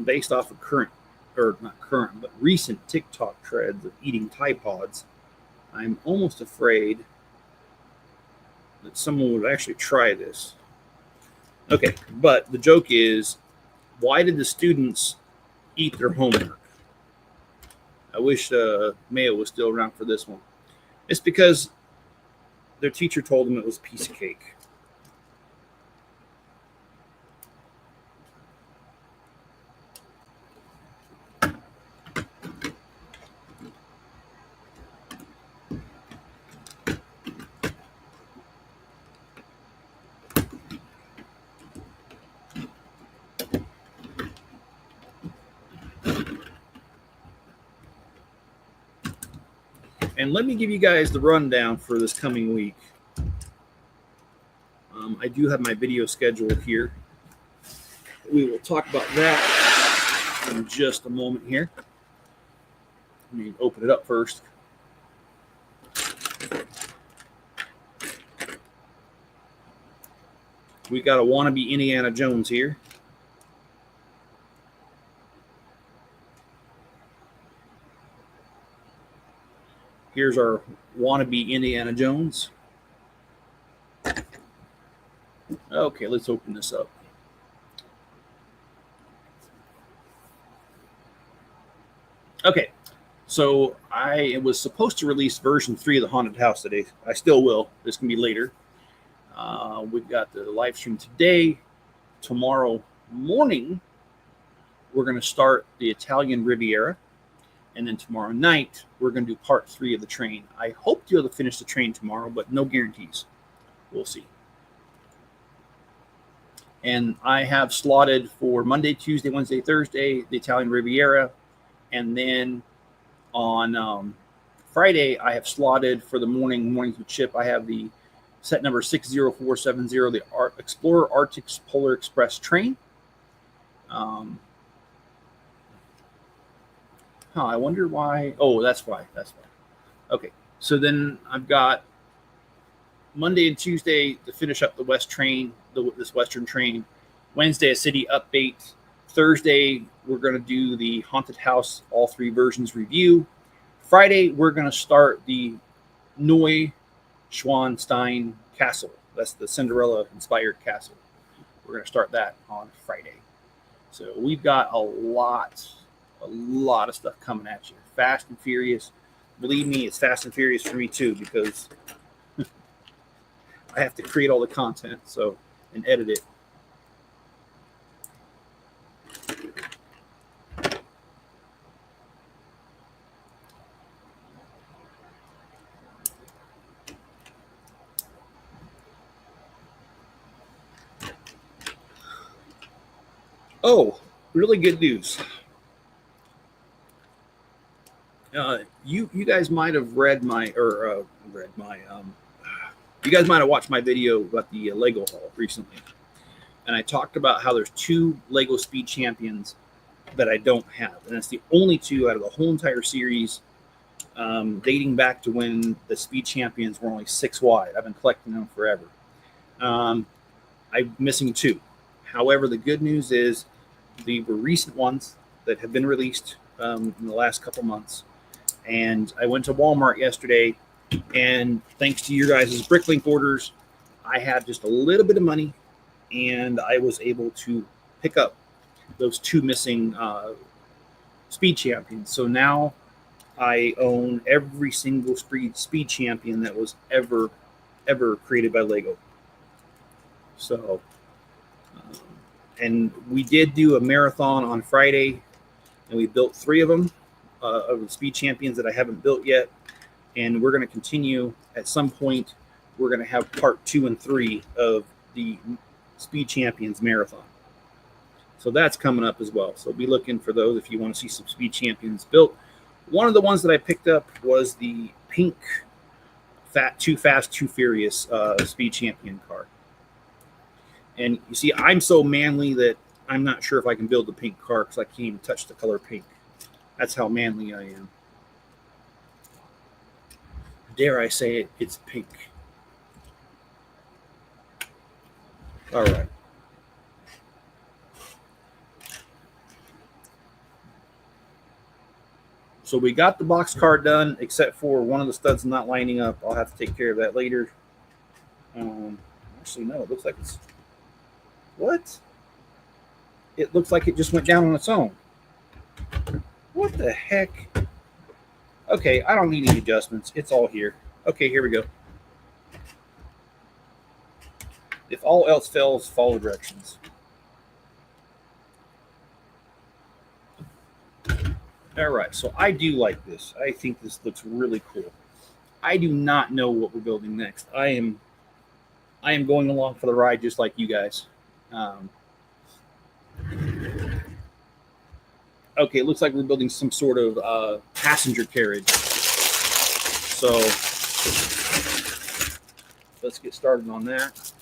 based off of current, or not current, but recent TikTok threads of eating Tide Pods, I'm almost afraid that someone would actually try this. Okay, but the joke is, why did the students eat their homework? I wish Mayo was still around for this one. It's because their teacher told them it was a piece of cake. And let me give you guys the rundown for this coming week. I do have my video scheduled here. We will talk about that in just a moment here. Let me open it up first. We got a wannabe Indiana Jones here. Here's our wannabe Indiana Jones. Okay, let's open this up. Okay, so I was supposed to release version 3 of the Haunted House today. I still will. This can be later. We've got the live stream today. Tomorrow morning, we're going to start the Italian Riviera. And then tomorrow night, we're going to do part 3 of the train. I hope to be able to finish the train tomorrow, but no guarantees. We'll see. And I have slotted for Monday, Tuesday, Wednesday, Thursday, the Italian Riviera. And then on Friday, I have slotted for the mornings with Chip. I have the set number 60470, the Explorer Arctic Polar Express train. I wonder why. Oh, that's why. That's why. Okay. So then I've got Monday and Tuesday to finish up the West train, this Western train. Wednesday, a city update. Thursday, we're going to do the Haunted House, all 3 versions review. Friday, we're going to start the Neuschwanstein Castle. That's the Cinderella-inspired castle. We're going to start that on Friday. So we've got a lot of stuff coming at you. Fast and Furious. Believe me, it's Fast and Furious for me too, because I have to create all the content and edit it. Oh, really good news. You guys might have you guys might have watched my video about the Lego haul recently. And I talked about how there's 2 Lego Speed Champions that I don't have. And that's the only 2 out of the whole entire series, dating back to when the Speed Champions were only 6 wide. I've been collecting them forever. I'm missing 2. However, the good news is the recent ones that have been released in the last couple months. And I went to Walmart yesterday, and thanks to your guys' Bricklink orders, I had just a little bit of money, and I was able to pick up those 2 missing Speed Champions. So now I own every single Speed Champion that was ever created by Lego. So, and we did do a marathon on Friday, and we built 3 of them, of the Speed Champions that I haven't built yet. And we're going to continue at some point. We're going to have part 2 and 3 of the Speed Champions marathon. So that's coming up as well. So be looking for those if you want to see some Speed Champions built. One of the ones that I picked up was the pink Too Fast, Too Furious Speed Champion car. And you see, I'm so manly that I'm not sure if I can build the pink car because I can't even touch the color pink. That's how manly I am. Dare I say it, it's pink. All right. So we got the box car done, except for one of the studs not lining up. I'll have to take care of that later. Actually, no, it looks like it's, what? It looks like it just went down on its own. What the heck? Okay, I don't need any adjustments. It's all here. Okay, here we go. If all else fails, follow directions. All right, so I do like this. I think this looks really cool. I do not know what we're building next. I am going along for the ride just like you guys. Okay, it looks like we're building some sort of passenger carriage. So let's get started on that.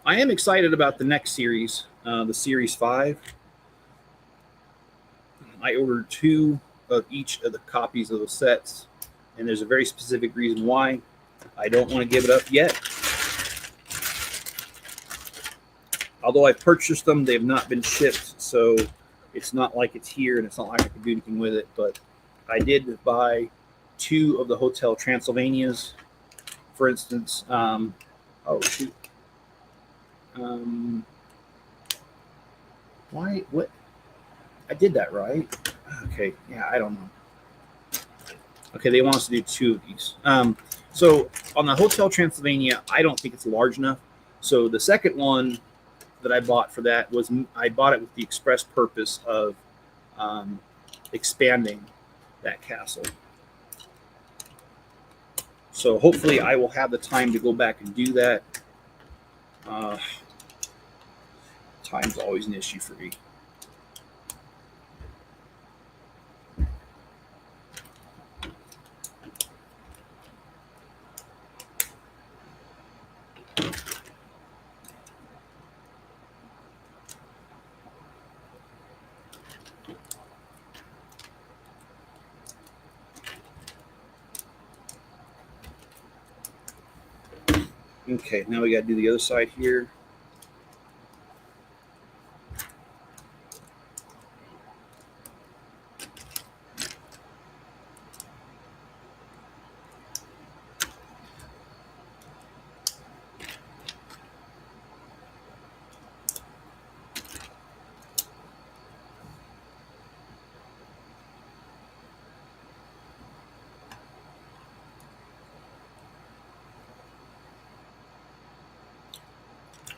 I am excited about the next series, the Series 5. I ordered 2 of each of the copies of the sets, and there's a very specific reason why. I don't want to give it up yet. Although I purchased them, they have not been shipped, so it's not like it's here and it's not like I can do anything with it. But I did buy 2 of the Hotel Transylvanias, for instance. Oh, shoot. Why? What? I did that right. Okay. Yeah, I don't know. Okay, they want us to do 2 of these. So on the Hotel Transylvania, I don't think it's large enough. So the second one that I bought for that was, I bought it with the express purpose of expanding that castle. So hopefully I will have the time to go back and do that. Time's always an issue for me. Okay, now we got to do the other side here.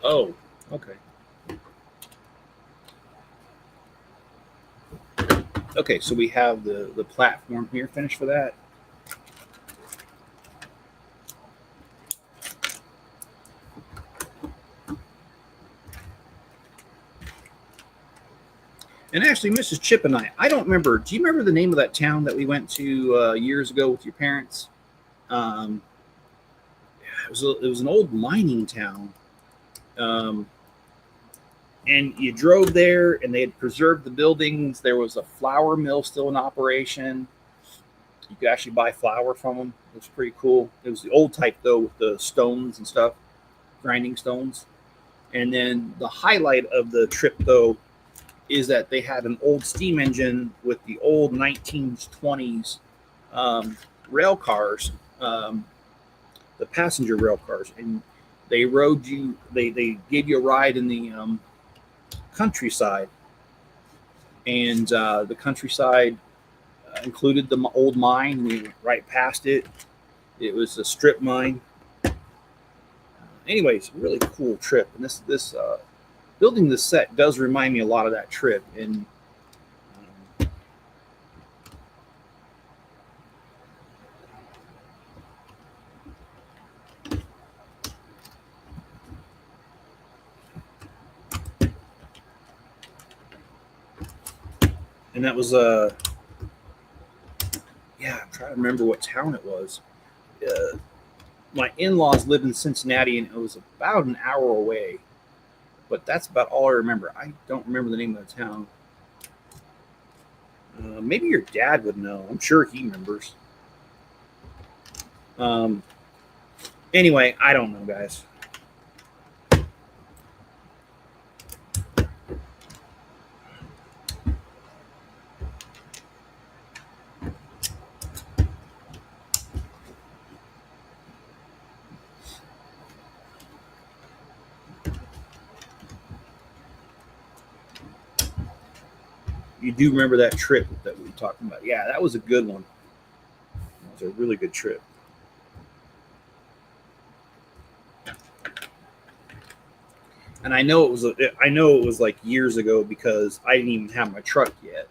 Oh, okay. Okay, so we have the platform here finished for that. And actually, Mrs. Chip and I don't remember. Do you remember the name of that town that we went to years ago with your parents? It was an old mining town. And you drove there, and they had preserved the buildings. There was a flour mill still in operation. You could actually buy flour from them. It was pretty cool. It was the old type, though, with the stones and stuff, grinding stones. And then the highlight of the trip, though, is that they had an old steam engine with the old 1920s rail cars, the passenger rail cars. And they rode you, they gave you a ride in the countryside. And the countryside included the old mine. We went right past it. It was a strip mine. Anyways, really cool trip. And this building this set does remind me a lot of that trip. And that was yeah, I'm trying to remember what town it was. My in-laws lived in Cincinnati, and it was about an hour away. But that's about all I remember. I don't remember the name of the town. Maybe your dad would know. I'm sure he remembers. Anyway, I don't know, guys. You do remember that trip that we were talking about? Yeah, that was a good one. It was a really good trip. And I know it was like years ago because I didn't even have my truck yet.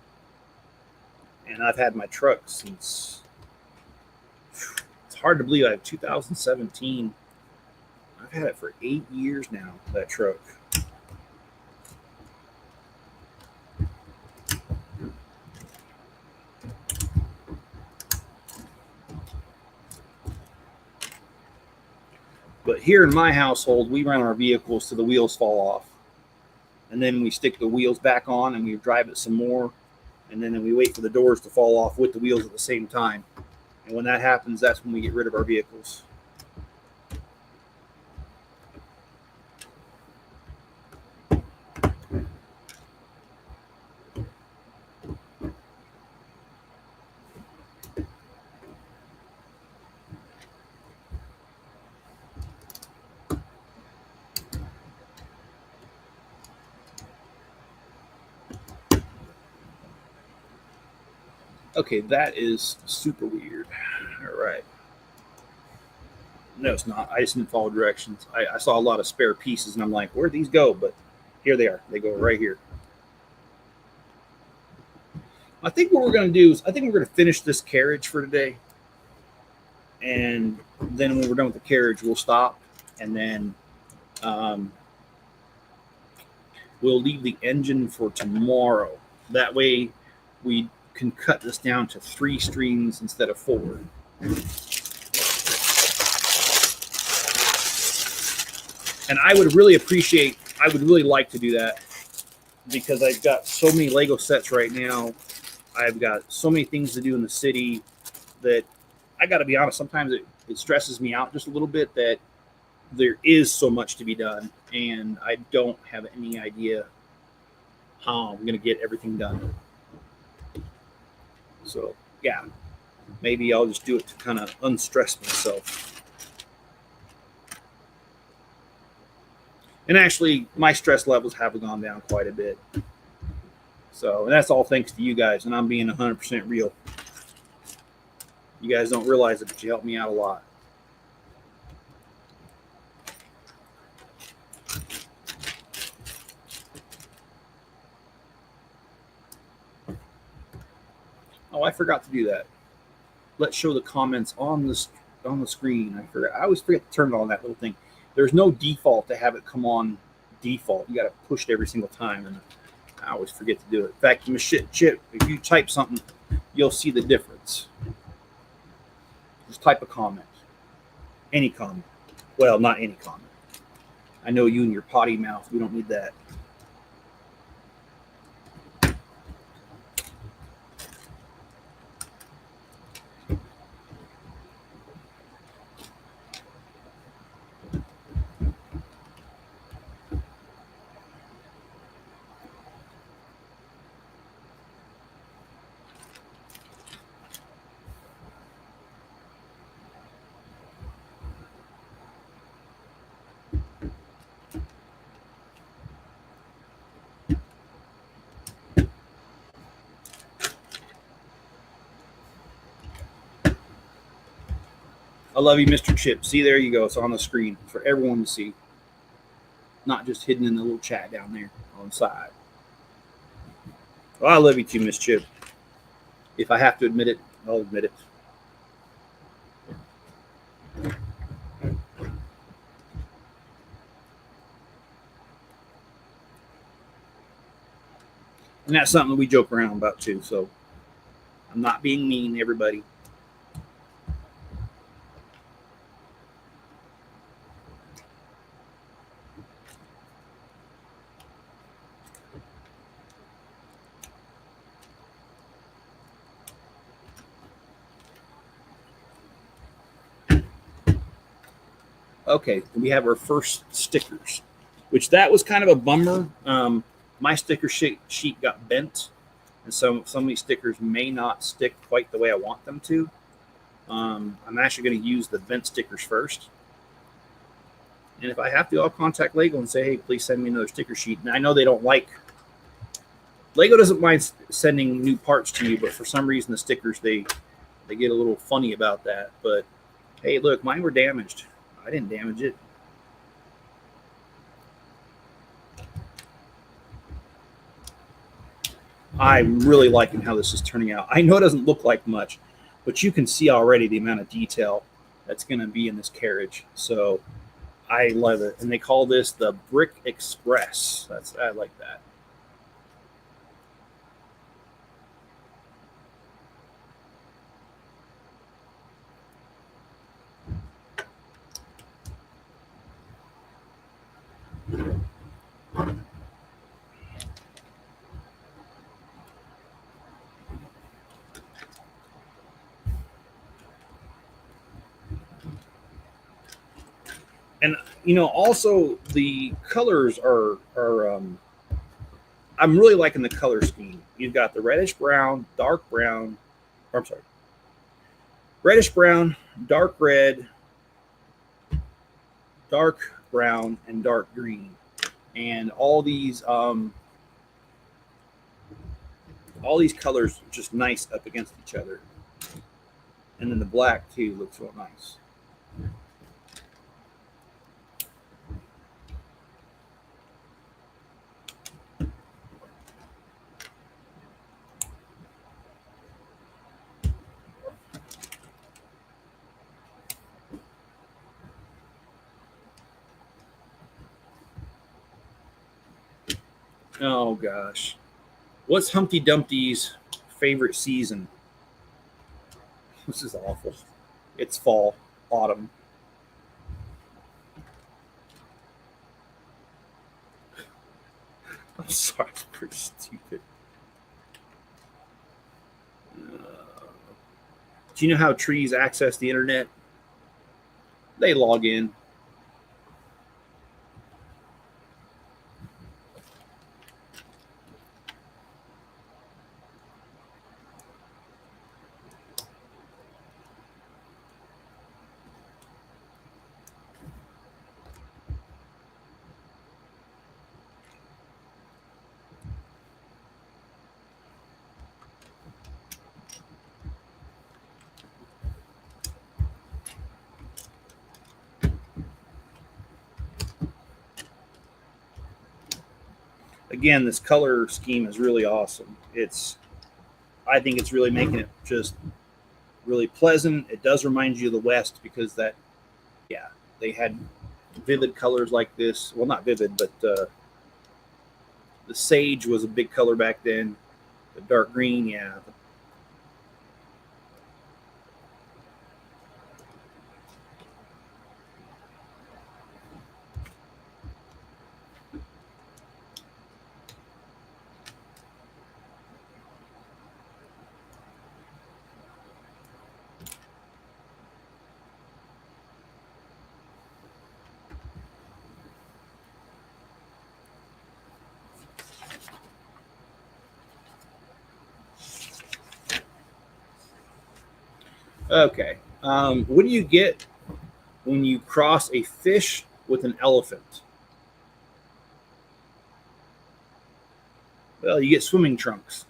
And I've had my truck since, it's hard to believe, I have 2017. I've had it for 8 years now, that truck. But here in my household, we run our vehicles till the wheels fall off. And then we stick the wheels back on and we drive it some more. And then we wait for the doors to fall off with the wheels at the same time. And when that happens, that's when we get rid of our vehicles. Okay, that is super weird. All right. No, it's not. I just didn't follow directions. I saw a lot of spare pieces, and I'm like, where'd these go? But here they are. They go right here. I think what we're going to do is, I think we're going to finish this carriage for today. And then when we're done with the carriage, we'll stop. And then we'll leave the engine for tomorrow. That way we can cut this down to 3 streams instead of 4. And I would really like to do that because I've got so many Lego sets right now. I've got so many things to do in the city that I got to be honest, sometimes it stresses me out just a little bit that there is so much to be done and I don't have any idea how I'm going to get everything done. So, yeah, maybe I'll just do it to kind of unstress myself. And actually, my stress levels have gone down quite a bit. So, and that's all thanks to you guys, and I'm being 100% real. You guys don't realize it, but you help me out a lot. Oh, I forgot to do that. Let's show the comments on the screen. I always forget to turn on that little thing. There's no default to have it come on default. You got to push it every single time, and I always forget to do it. In fact, Chip, if you type something, you'll see the difference. Just type a comment. Any comment. Well, not any comment. I know you and your potty mouth. We don't need that. I love you, Mr. Chip. See, there you go. It's on the screen for everyone to see. Not just hidden in the little chat down there on the side. Well, I love you too, Miss Chip. If I have to admit it, I'll admit it. And that's something that we joke around about too. So I'm not being mean, everybody. Okay, we have our first stickers, which that was kind of a bummer. My sticker sheet got bent, and so some of these stickers may not stick quite the way I want them to. I'm actually going to use the bent stickers first. And if I have to, I'll contact Lego and say, hey, please send me another sticker sheet. And I know they don't like Lego doesn't mind sending new parts to you, but for some reason the stickers they get a little funny about that. But hey, look, mine were damaged. I didn't damage it. I'm really liking how this is turning out. I know it doesn't look like much, but you can see already the amount of detail that's going to be in this carriage. So I love it. And they call this the Brick Express. I like that. And also the colors are I'm really liking the color scheme. You've got the reddish brown, dark brown, or I'm sorry, reddish brown, dark red, dark brown, and dark green. And all these colors are just nice up against each other. And then the black too looks real nice. Oh gosh. What's Humpty Dumpty's favorite season? This is awful. It's fall, autumn. I'm sorry, it's pretty stupid. Do you know how trees access the internet? They log in. Again, this color scheme is really awesome. I think it's really making it just really pleasant. It does remind you of the West because yeah, they had vivid colors like this. Well, not vivid, but the sage was a big color back then. The dark green, yeah. Okay. What do you get when you cross a fish with an elephant? Well, you get swimming trunks.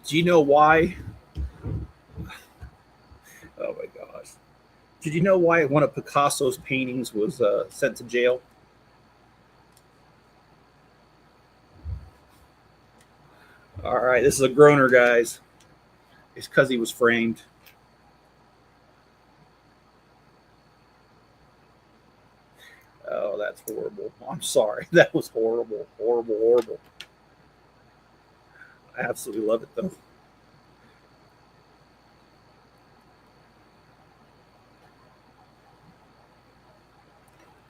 Do you know why? Oh my gosh. Did you know why one of Picasso's paintings was sent to jail? All right, this is a groaner, guys. It's because he was framed. Oh, that's horrible. I'm sorry. That was horrible, horrible, horrible. I absolutely love it though.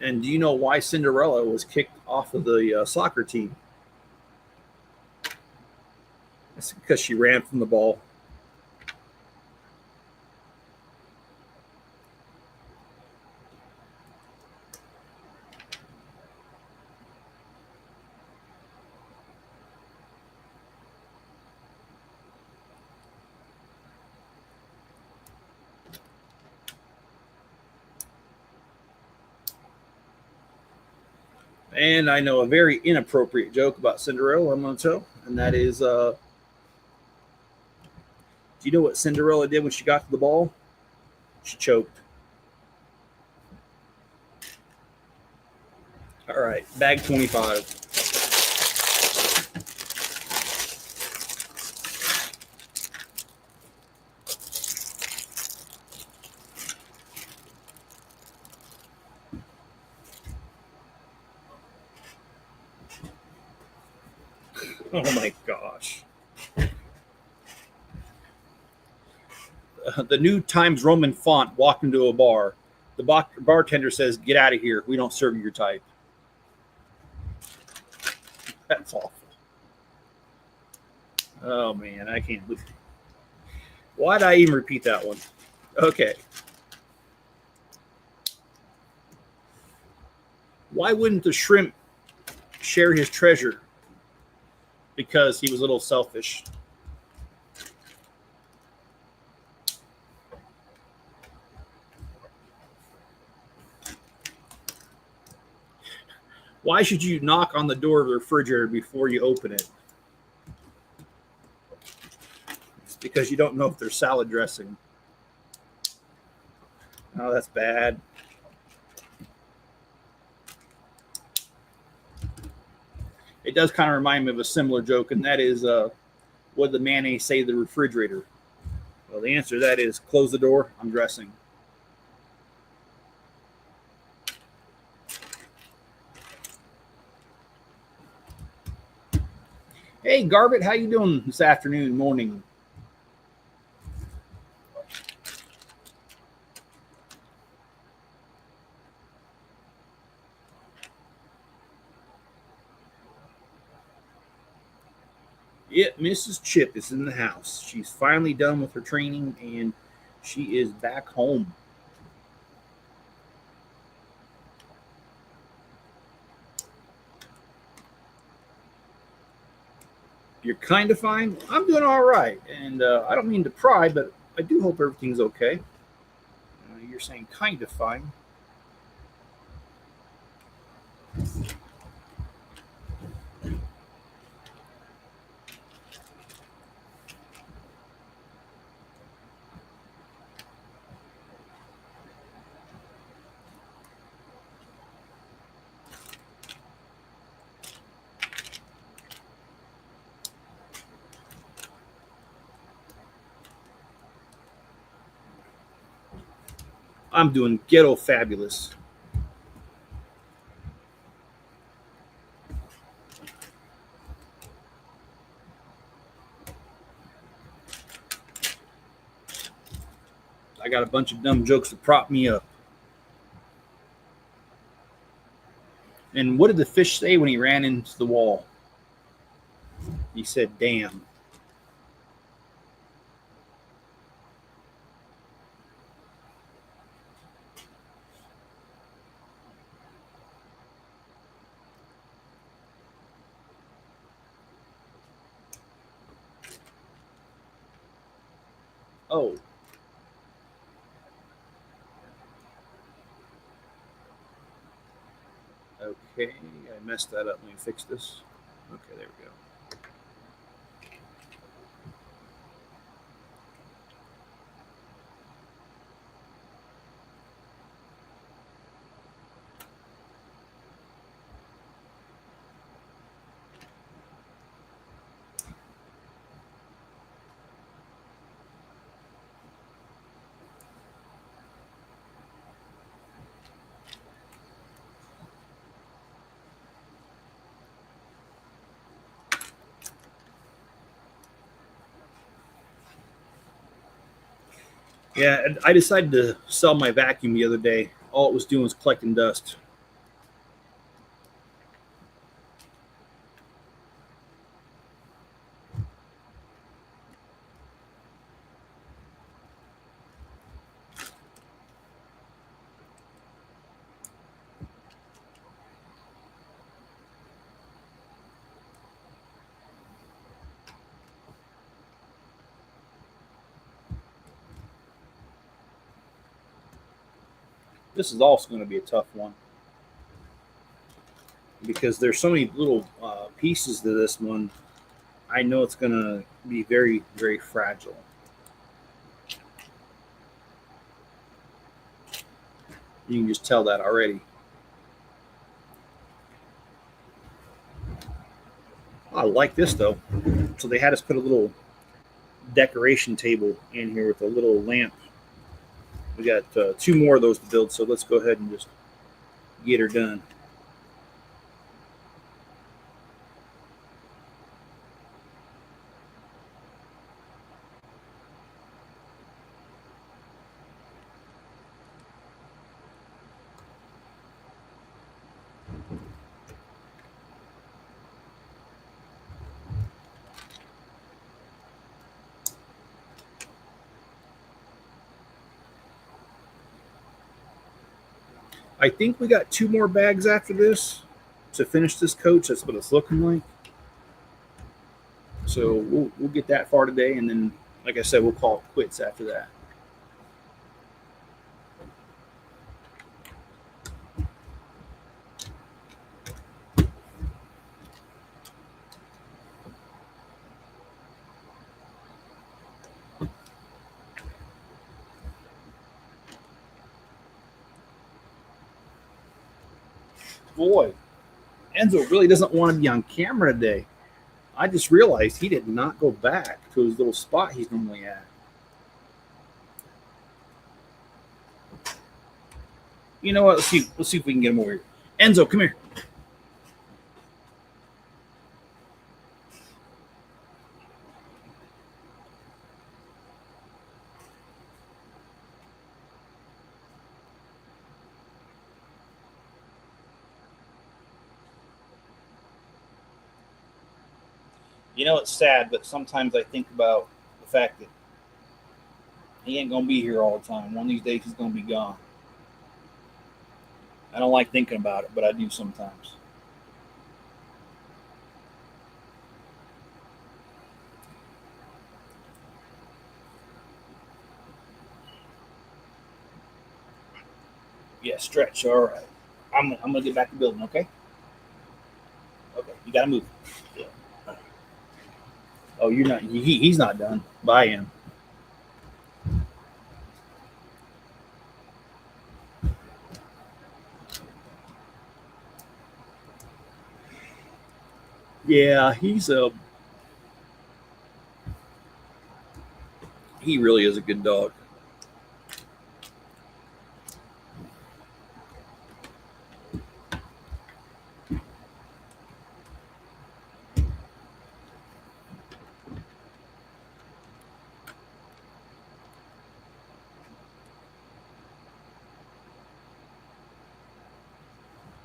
And do you know why Cinderella was kicked off of the soccer team? It's because she ran from the ball. And I know a very inappropriate joke about Cinderella I'm going to tell, and that is, do you know what Cinderella did when she got to the ball? She choked. All right, bag 25. Oh my gosh. The new Times Roman font walked into a bar. The bartender says, "Get out of here. We don't serve your type." That's awful. Oh man, I can't believe it. Why'd I even repeat that one? Okay. Why wouldn't the shrimp share his treasure? Because he was a little selfish. Why should you knock on the door of the refrigerator before you open it? It's because you don't know if there's salad dressing. Oh, that's bad. It does kind of remind me of a similar joke, and that is, what did the mayonnaise say to the refrigerator? Well, the answer to that is, close the door, I'm dressing. Hey, Garbett, how you doing this afternoon, morning? Yep, Mrs. Chip is in the house. She's finally done with her training, and she is back home. You're kind of fine. I'm doing all right, and I don't mean to pry, but I do hope everything's okay. You're saying kind of fine. I'm doing ghetto fabulous. I got a bunch of dumb jokes to prop me up. And what did the fish say when he ran into the wall? He said, "Damn." Oh, okay. I messed that up. Let me fix this. Okay, there we go. Yeah, I decided to sell my vacuum the other day. All it was doing was collecting dust. This is also going to be a tough one. because there's so many little pieces to this one. I know it's going to be very, very fragile. You can just tell that already. I like this though. So they had us put a little decoration table in here with a little lamp. We got 2 more of those to build, so let's go ahead and just get her done. I think we got 2 more bags after this to finish this coach. That's what it's looking like. So we'll get that far today, and then, like I said, we'll call it quits after that. Boy, Enzo really doesn't want to be on camera today. I just realized he did not go back to his little spot he's normally at. You know what? Let's see if we can get him over here. Enzo, come here. You know, it's sad, but sometimes I think about the fact that he ain't gonna be here all the time. One of these days he's gonna be gone. I don't like thinking about it, but I do sometimes. Yeah, stretch. All right. I'm gonna get back to building. Okay. Okay. You gotta move. Yeah. Oh, you're not. He's not done. But I am. Yeah, he really is a good dog.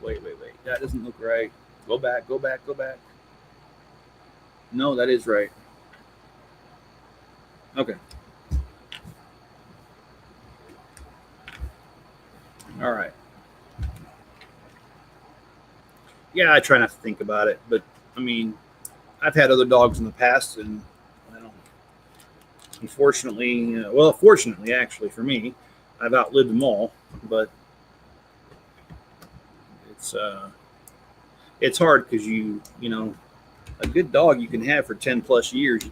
Wait. That doesn't look right. Go back. Go back. Go back. No, that is right. Okay. All right. Yeah, I try not to think about it, but I mean, I've had other dogs in the past, and well, unfortunately, fortunately, actually for me, I've outlived them all. But it's it's hard because you know a good dog you can have for 10 plus years.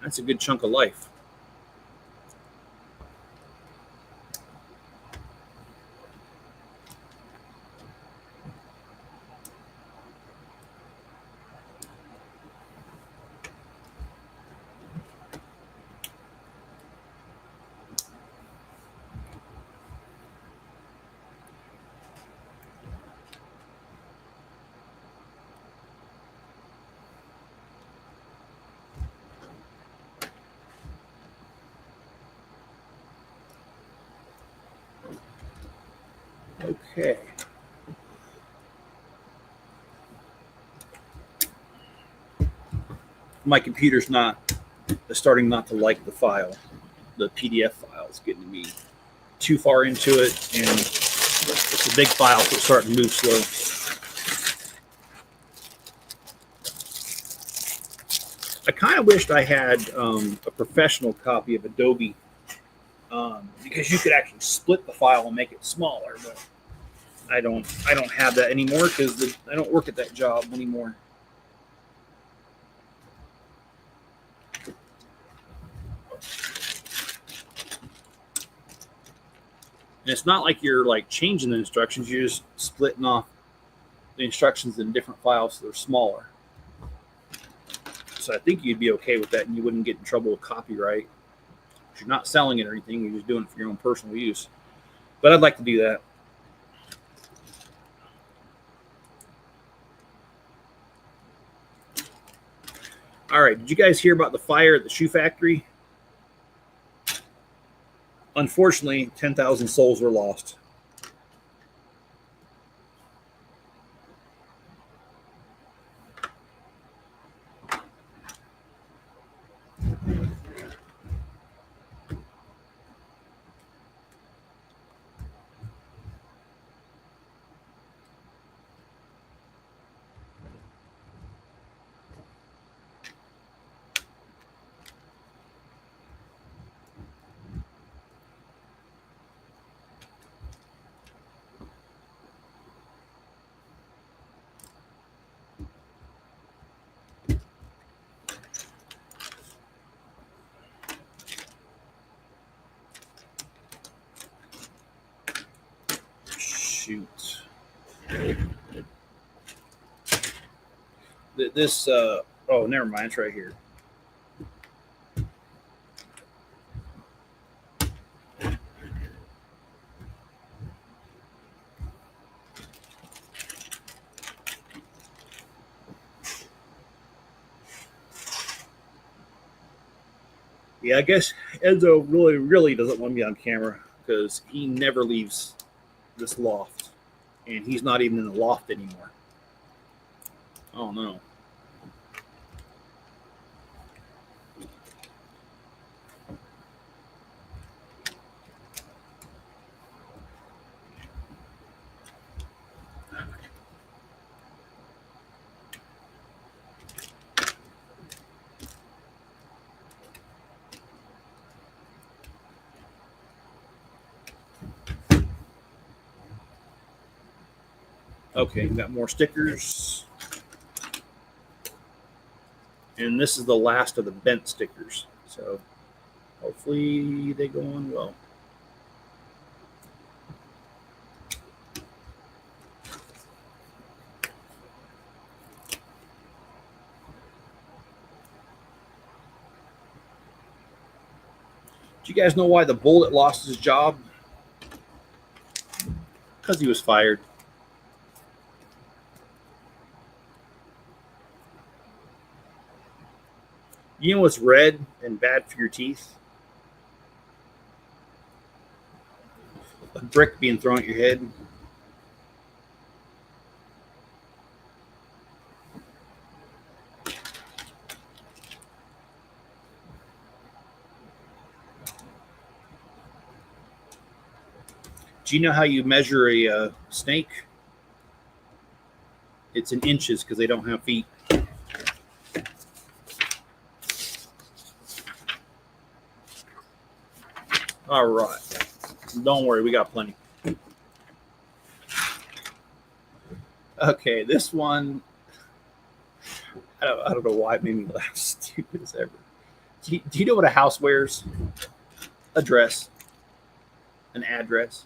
That's a good chunk of life. Okay. My computer's not starting not to like the file. The PDF file is getting to be too far into it, and it's a big file, so it's starting to move slow. I kind of wished I had a professional copy of Adobe because you could actually split the file and make it smaller. But I don't have that anymore because I don't work at that job anymore. And it's not like you're like changing the instructions, you're just splitting off the instructions in different files so they're smaller. So I think you'd be okay with that and you wouldn't get in trouble with copyright. You're not selling it or anything, you're just doing it for your own personal use. But I'd like to do that. All right, did you guys hear about the fire at the shoe factory? Unfortunately, 10,000 souls were lost. Shoot. This, oh, never mind, it's right here. Yeah, I guess Enzo really doesn't want me on camera because he never leaves this loft. And he's not even in the loft anymore. Oh, no. Okay, got more stickers. And this is the last of the bent stickers. So hopefully they go on well. Do you guys know why the bullet lost his job? Because he was fired. You know what's red and bad for your teeth? A brick being thrown at your head. Do you know how you measure a snake? It's in inches because they don't have feet. All right. Don't worry, we got plenty. Okay, this one, I don't know why it made me laugh. Stupid as ever. Do you know what a house wears? A dress. An address.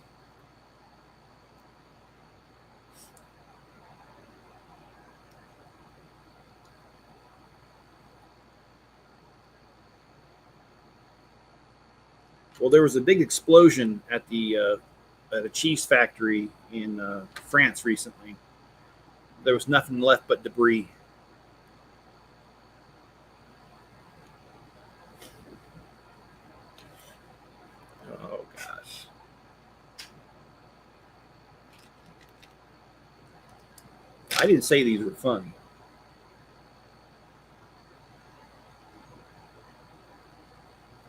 Well, there was a big explosion at a cheese factory in France recently. There was nothing left but debris. Oh gosh. I didn't say these were fun.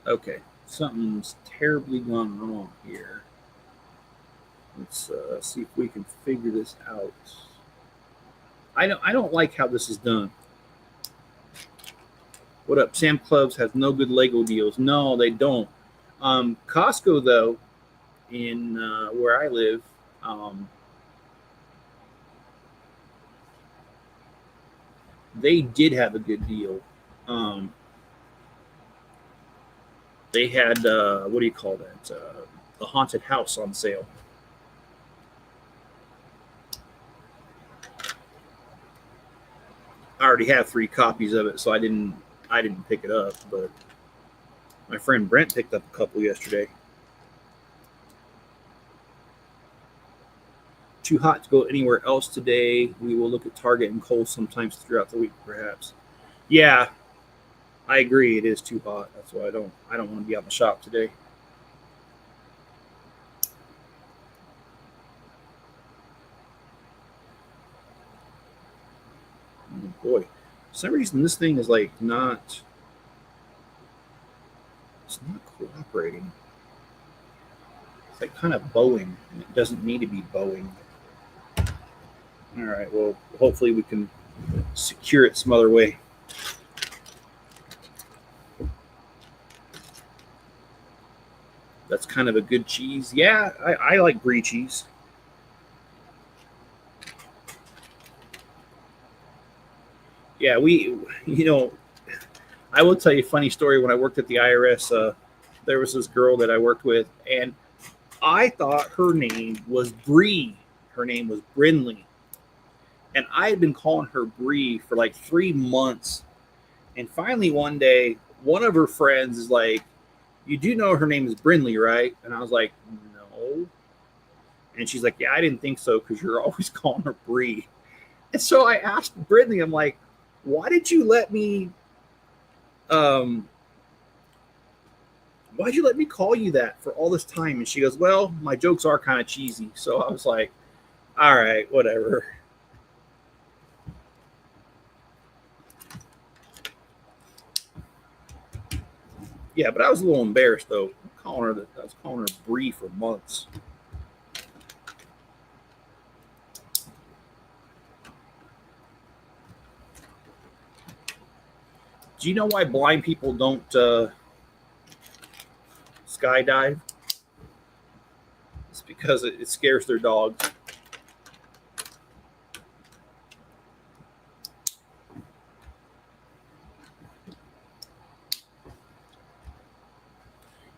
Okay, something's terribly gone wrong here. Let's see if we can figure this out. I don't like how this is done. What up? Sam Clubs has no good Lego deals. No, they don't. Costco, though, in where I live, they did have a good deal. They had what do you call that? The haunted house on sale. I already have 3 copies of it, so I didn't pick it up, but my friend Brent picked up a couple yesterday. Too hot to go anywhere else today. We will look at Target and Kohl's sometimes throughout the week, perhaps. Yeah, I agree. It is too hot. That's why I don't want to be out in the shop today. Oh boy, for some reason this thing is like not. It's not cooperating. It's like kind of bowing, and it doesn't need to be bowing. All right. Well, hopefully we can secure it some other way. That's kind of a good cheese. Yeah, I like brie cheese. Yeah, I will tell you a funny story. When I worked at the IRS, there was this girl that I worked with, and I thought her name was Bree. Her name was Brinley. And I had been calling her Bree for like 3 months. And finally, one day, one of her friends is like, "You do know her name is Brinley, right?" And I was like, "No." And she's like, "Yeah, I didn't think so because you're always calling her Bree." And so I asked Brittany, I'm like, "Why did you let me um why'd you let me call you that for all this time?" And she goes, "Well, my jokes are kind of cheesy." So I was like, "All right, whatever." Yeah, but I was a little embarrassed though. I was calling her Bree for months. Do you know why blind people don't skydive? It's because it scares their dogs.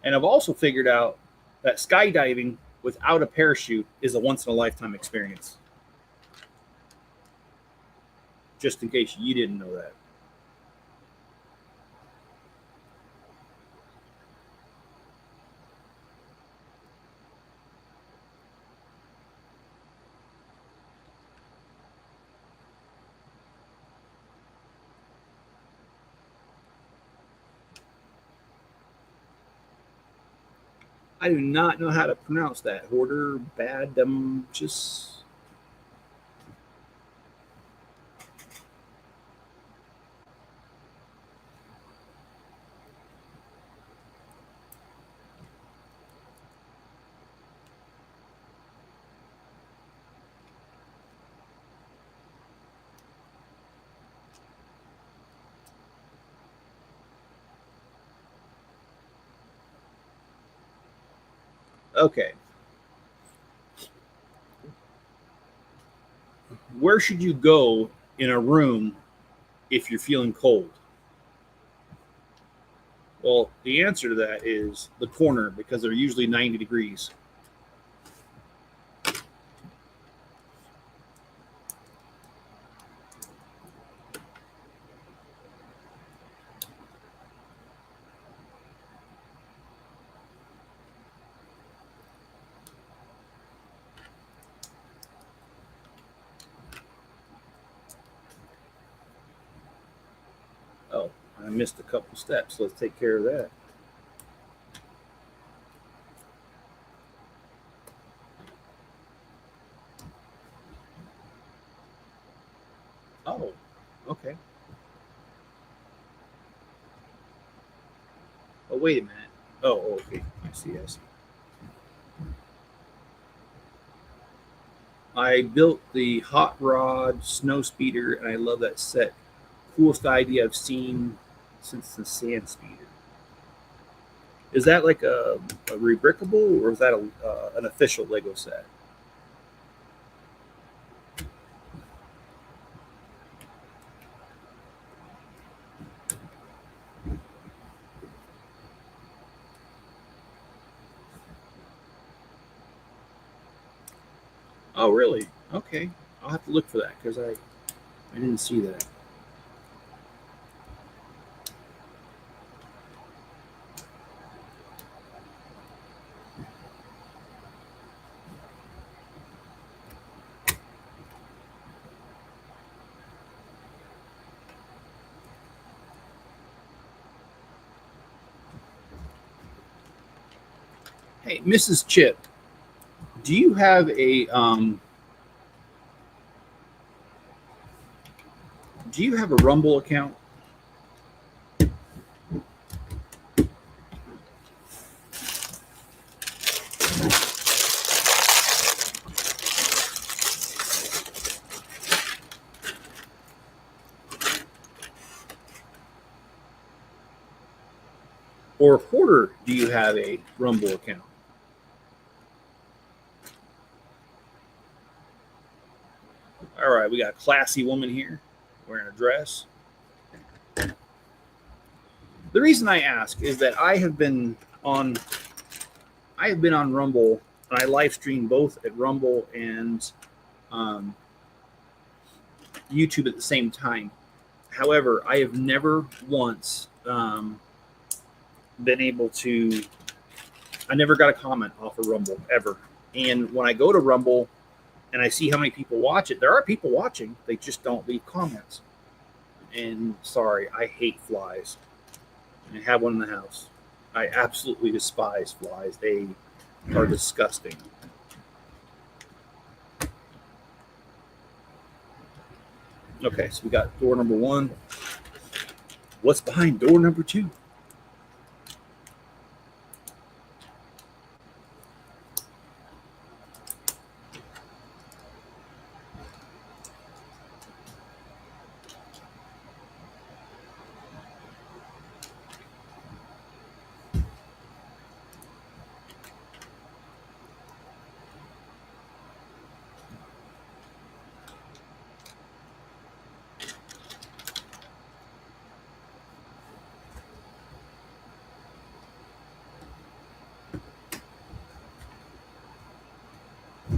And I've also figured out that skydiving without a parachute is a once in a lifetime experience. Just in case you didn't know that. I do not know how to pronounce that. Hoarder, bad, just. Okay. Where should you go in a room if you're feeling cold? Well, the answer to that is the corner because they're usually 90 degrees. Oh, I missed a couple steps. Let's take care of that. Oh, okay. Oh, wait a minute. Oh, okay. I see. I see. I built the hot rod snow speeder, and I love that set. Coolest idea I've seen since the sand speeder. Is that like a rebrickable, or is that an official Lego set? Oh, really? Okay. I'll have to look for that because I didn't see that. Hey, Mrs. Chip, do you have a Rumble account? Or Hoarder, do you have a Rumble account? All right, we got a classy woman here wearing a dress. The reason I ask is that I have been on Rumble and I live stream both at Rumble and um, YouTube at the same time. However, I have never once been able to. I never got a comment off of Rumble ever. And when I go to Rumble and I see how many people watch it, there are people watching. They just don't leave comments. And sorry, I hate flies. I have one in the house. I absolutely despise flies. They are disgusting. Okay, so we got door number 1. What's behind door number 2?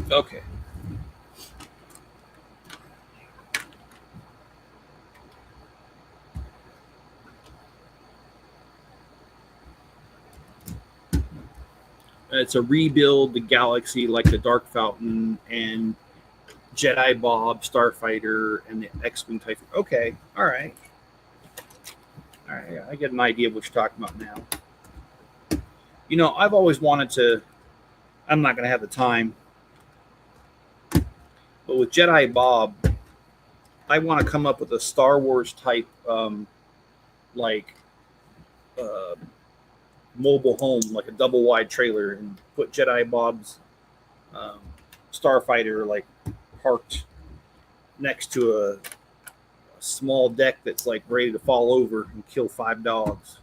Okay. It's a rebuild the galaxy like the Dark Fountain and Jedi Bob, Starfighter, and the X-Wing Typhoon. Okay, all right. All right, I get an idea of what you're talking about now. You know, I've always wanted to. I'm not going to have the time, but with Jedi Bob, I want to come up with a Star Wars type, like uh, mobile home, like a double wide trailer, and put Jedi Bob's um, Starfighter like parked next to a small deck that's like ready to fall over and kill 5 dogs.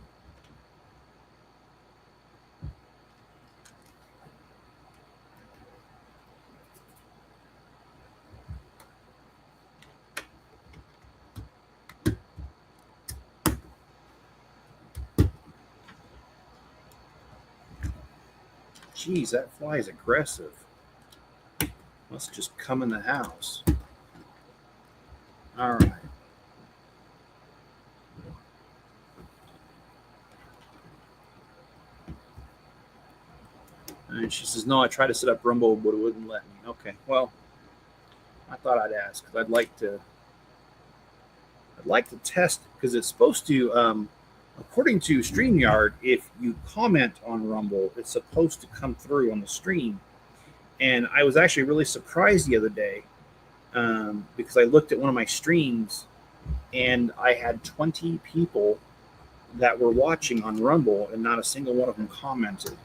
Geez, that fly is aggressive. Must just come in the house. All right. And she says, "No, I tried to set up Rumble, but it wouldn't let me." Okay, well, I thought I'd ask because I'd like to test because it's supposed to, according to StreamYard, if you comment on Rumble, it's supposed to come through on the stream. And I was actually really surprised the other day because I looked at one of my streams and I had 20 people that were watching on Rumble and not a single one of them commented.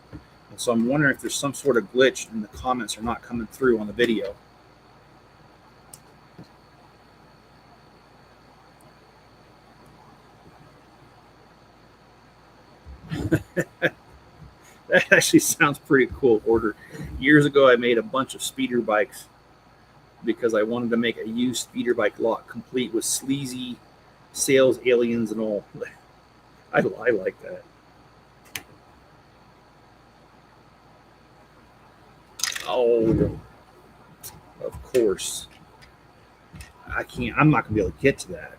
And so I'm wondering if there's some sort of glitch and the comments are not coming through on the video. That actually sounds pretty cool. Order. Years ago, I made a bunch of speeder bikes because I wanted to make a used speeder bike lot complete with sleazy sales aliens and all. I like that. Oh, course, I'm not gonna be able to get to that.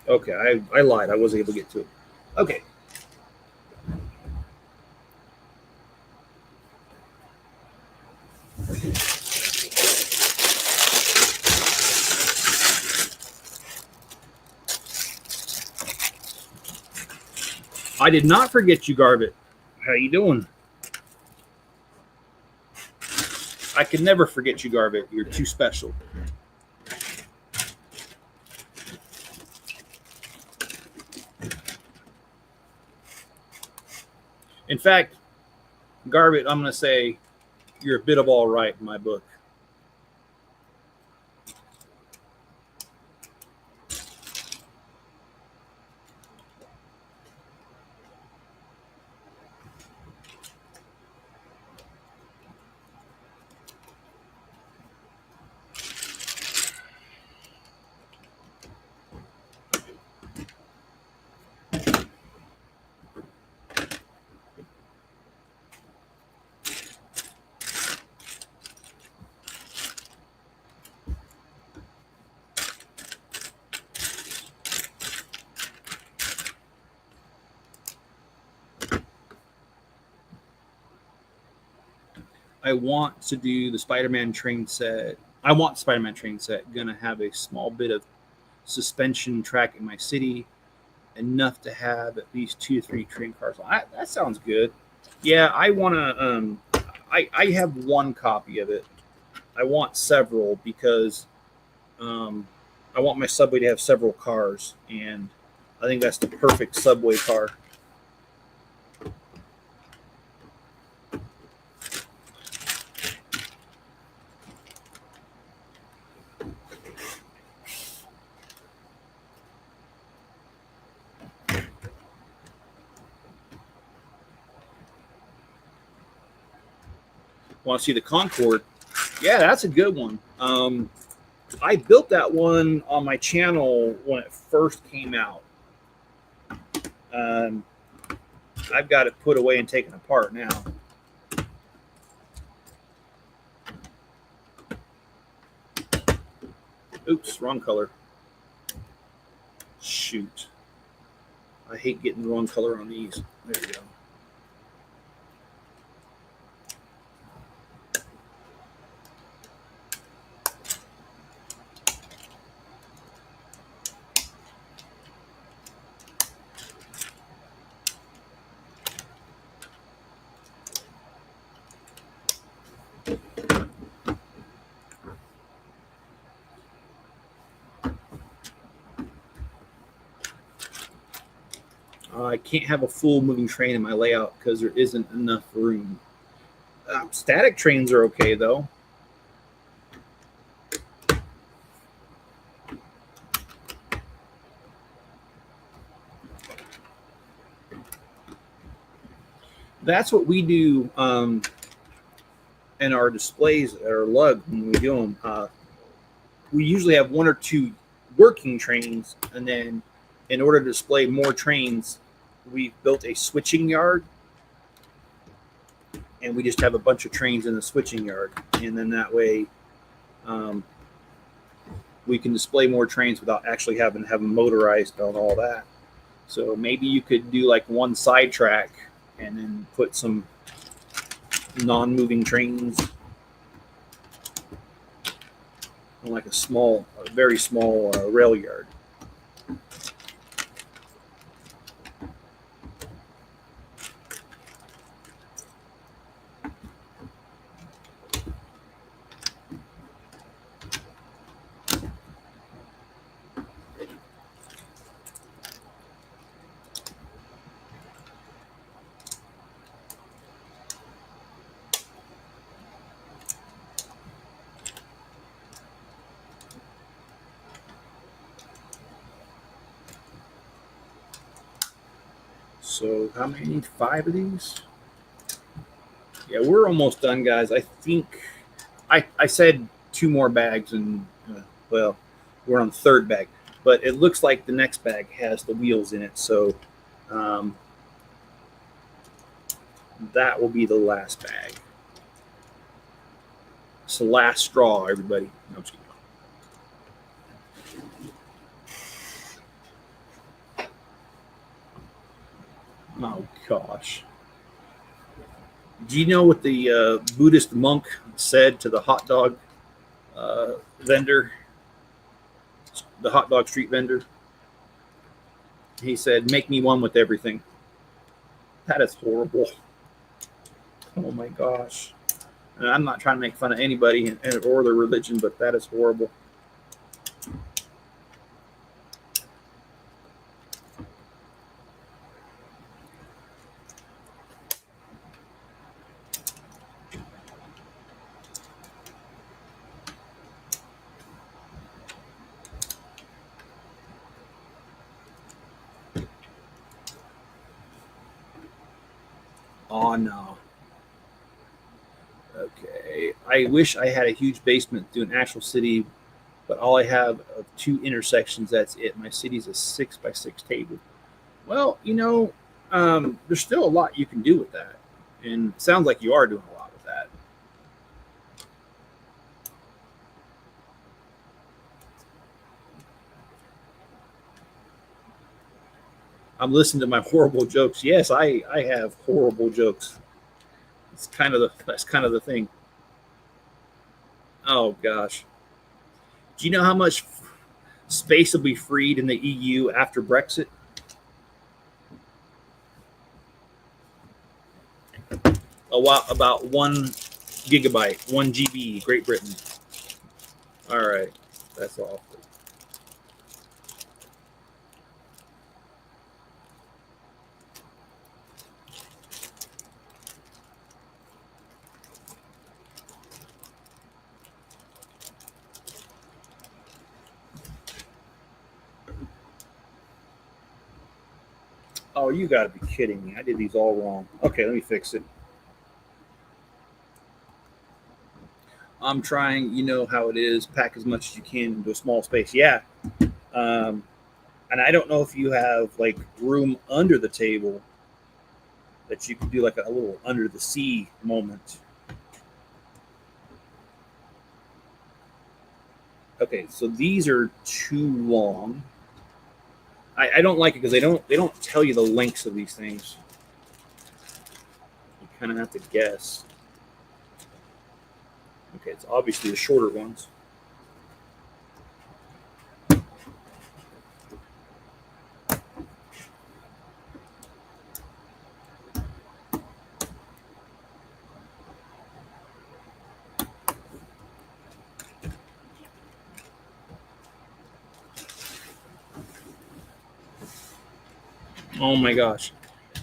Okay, I lied. I wasn't able to get to it. Okay. I did not forget you, Garbit. How you doing? I can never forget you, Garbit. You're too special. In fact, Garbit, I'm going to say you're a bit of all right in my book. I want to do the Spider-Man train set. I want Spider-Man train set. Gonna have a small bit of suspension track in my city, enough to have at least 2 or 3 train cars. That sounds good. Yeah, I want to. I have one copy of it. I want several because I want my subway to have several cars, and I think that's the perfect subway car. Want to see the Concorde? Yeah, that's a good one. I built that one on my channel when it first came out. I've got it put away and taken apart now. Oops, wrong color. Shoot. I hate getting the wrong color on these. There we go. I can't have a full moving train in my layout because there isn't enough room. Static trains are okay, though. That's what we do in our displays at our lug when we do them. We usually have 1 or 2 working trains, and then in order to display more trains, we've built a switching yard, and we just have a bunch of trains in the switching yard, and then that way we can display more trains without actually having to have them motorized and all that. So maybe you could do like 1 side track and then put some non-moving trains on like a very small rail yard. So how many need? 5 of these? Yeah, we're almost done, guys. I think I said 2 more bags, and well, we're on the 3rd bag. But it looks like the next bag has the wheels in it, so um, that will be the last bag. It's the last straw, everybody. No, I'm just kidding. Oh gosh. Do you know what the Buddhist monk said to the hot dog vendor, the hot dog street vendor? He said, "Make me one with everything." That is horrible. Oh my gosh. And I'm not trying to make fun of anybody or their religion, but that is horrible. Oh no. Okay. I wish I had a huge basement to an actual city, but all I have of 2 intersections. That's it. My city's a 6x6 table. Well, there's still a lot you can do with that, and it sounds like you are doing a lot with that. I'm listening to my horrible jokes. Yes, I have horrible jokes. That's kind of the thing. Oh gosh. Do you know how much space will be freed in the EU after Brexit? About 1 GB, 1 GB, Great Britain. All right, that's all. Oh, you got to be kidding me! I did these all wrong. Okay, let me fix it. I'm trying. You know how it is. Pack as much as you can into a small space. Yeah. Um, and I don't know if you have like room under the table that you can do like a little under the sea moment. Okay, so these are too long. I don't like it because they don't tell you the lengths of these things. You kind of have to guess. Okay, it's obviously the shorter ones. Oh my gosh.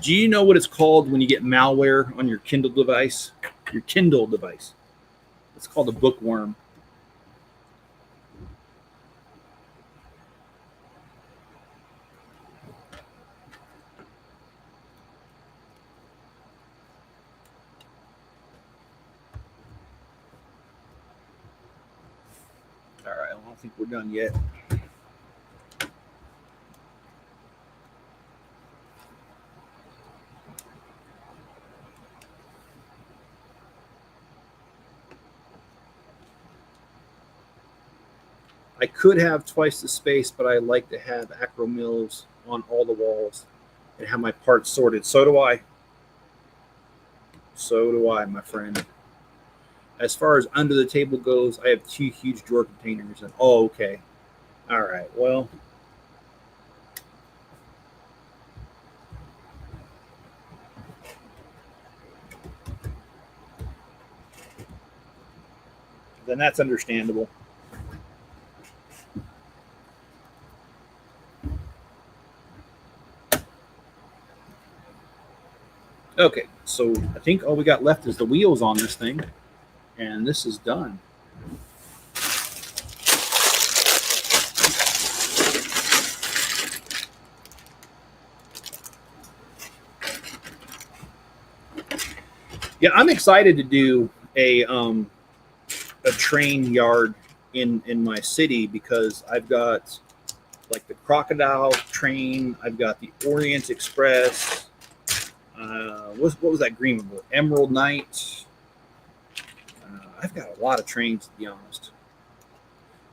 Do you know what it's called when you get malware on your Kindle device? Your Kindle device. It's called a bookworm. All right, I don't think we're done yet. I could have twice the space, but I like to have Akro-Mils on all the walls and have my parts sorted. So do I. So do I, my friend. As far as under the table goes, I have 2 huge drawer containers. And oh, okay. All right. Well, then that's understandable. Okay, so I think all we got left is the wheels on this thing, and this is done. Yeah, I'm excited to do a train yard in my city because I've got like the Crocodile train. I've got the Orient Express. What was that green one? Emerald Knight. I've got a lot of trains, to be honest.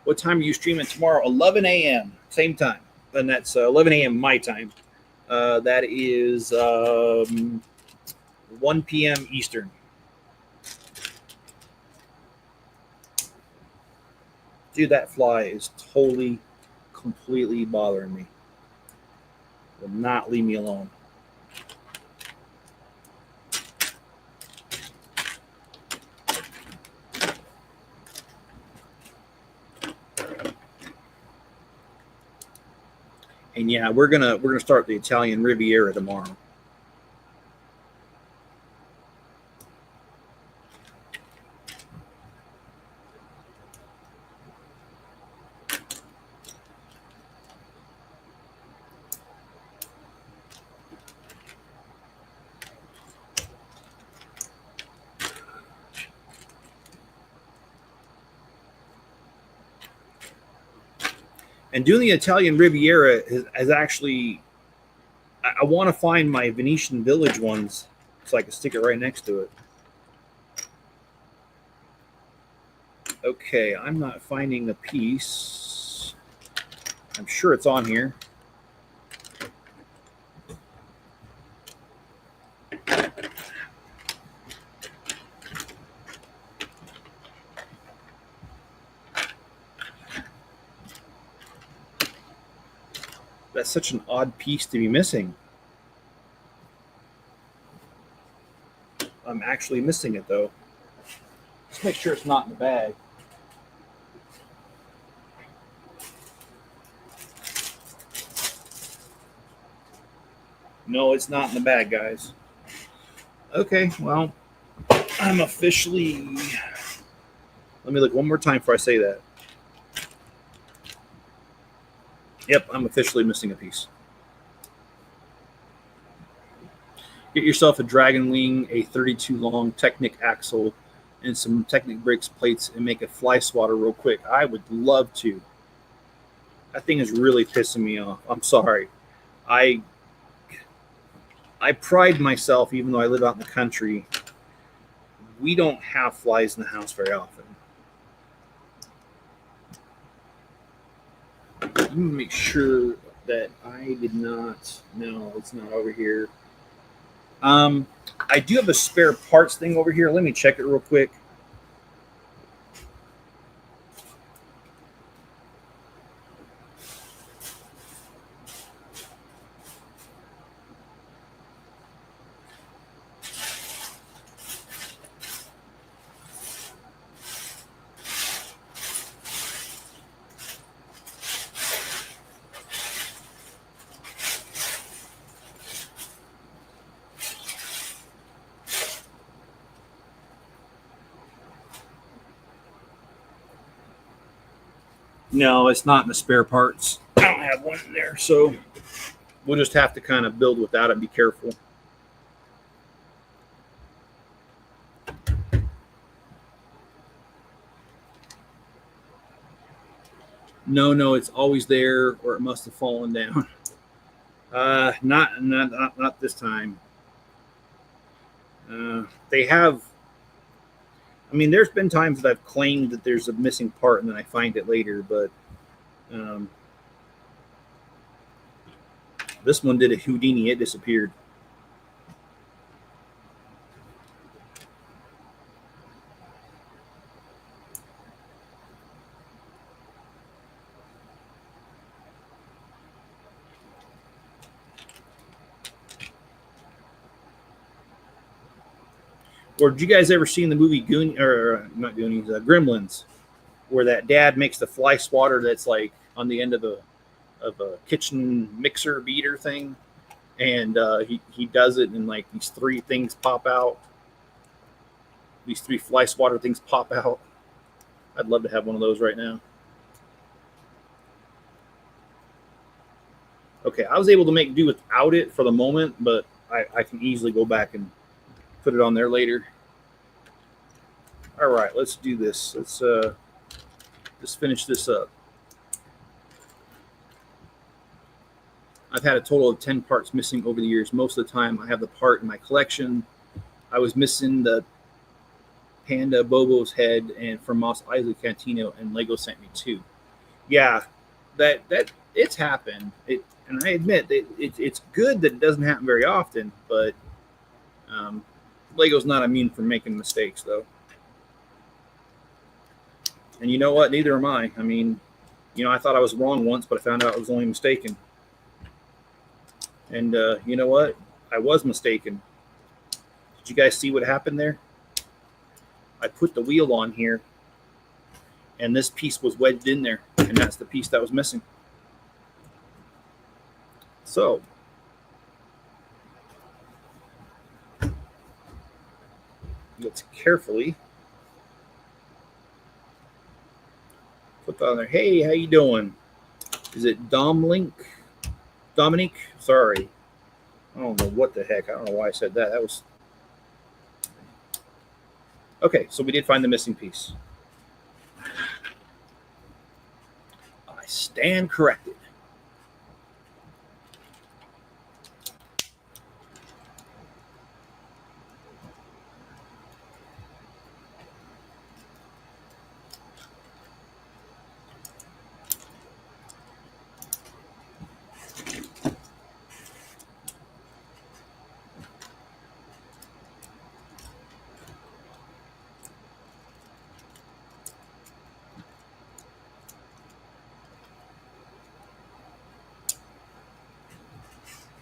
What time are you streaming tomorrow? 11 a.m. Same time. And that's 11 a.m. my time. That is 1 p.m. Eastern. Dude, that fly is totally, completely bothering me. Will not leave me alone. And yeah, we're gonna start the Italian Riviera tomorrow. And doing the Italian Riviera has actually, I want to find my Venetian Village ones so I can stick it right next to it. Okay, I'm not finding the piece. I'm sure it's on here. That's such an odd piece to be missing. I'm actually missing it, though. Let's make sure it's not in the bag. No, it's not in the bag, guys. Okay, well, I'm officially... Let me look one more time before I say that. Yep, I'm officially missing a piece. Get yourself a Dragon Wing, a 32 long Technic axle, and some Technic brakes plates, and make a fly swatter real quick. I would love to. That thing is really pissing me off. I'm sorry. I pride myself, even though I live out in the country, we don't have flies in the house very often. Let me make sure that I did not. No, it's not over here. I do have a spare parts thing over here. Let me check it real quick. No, it's not in the spare parts. I don't have one in there, so we'll just have to kind of build without it. Be careful. No, it's always there, or it must have fallen down. Not this time. They have. I mean, there's been times that I've claimed that there's a missing part and then I find it later, but this one did a Houdini. It disappeared. Or did you guys ever seen the movie Gremlins, where that dad makes the fly swatter that's like on the end of a kitchen mixer beater thing, and he does it, and like these three things pop out. These three fly swatter things pop out. I'd love to have one of those right now. Okay, I was able to make do without it for the moment, but I can easily go back and put it on there later. All right, let's do this. Let's finish this up. I've had a total of 10 parts missing over the years. Most of the time, I have the part in my collection. I was missing the Panda Bobo's head and from Mos Eisley Cantino, and Lego sent me 2. Yeah, that it's happened. And I admit that it's good that it doesn't happen very often, but Lego's not immune from making mistakes, though. And you know what? Neither am I. I mean, I thought I was wrong once, but I found out I was only mistaken. And you know what? I was mistaken. Did you guys see what happened there? I put the wheel on here, and this piece was wedged in there, and that's the piece that was missing. So, let's carefully put that on there. Hey, how you doing? Is it Dominique? Sorry. I don't know what the heck. I don't know why I said that. That was... Okay, so we did find the missing piece. I stand corrected.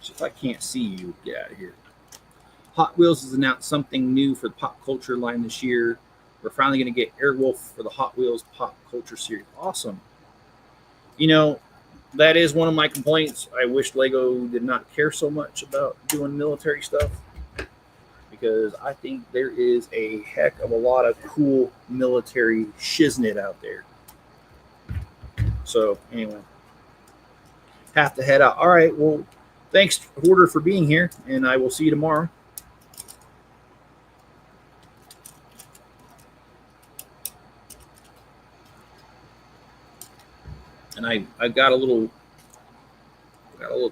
So if I can't see you, get out of here. Hot Wheels has announced something new for the pop culture line this year. We're finally going to get Airwolf for the Hot Wheels Pop Culture Series. Awesome. That is one of my complaints. I wish Lego did not care so much about doing military stuff, because I think there is a heck of a lot of cool military shiznit out there. So anyway, have to head out. All right, well, thanks, Hoarder, for being here, and I will see you tomorrow. And I got a little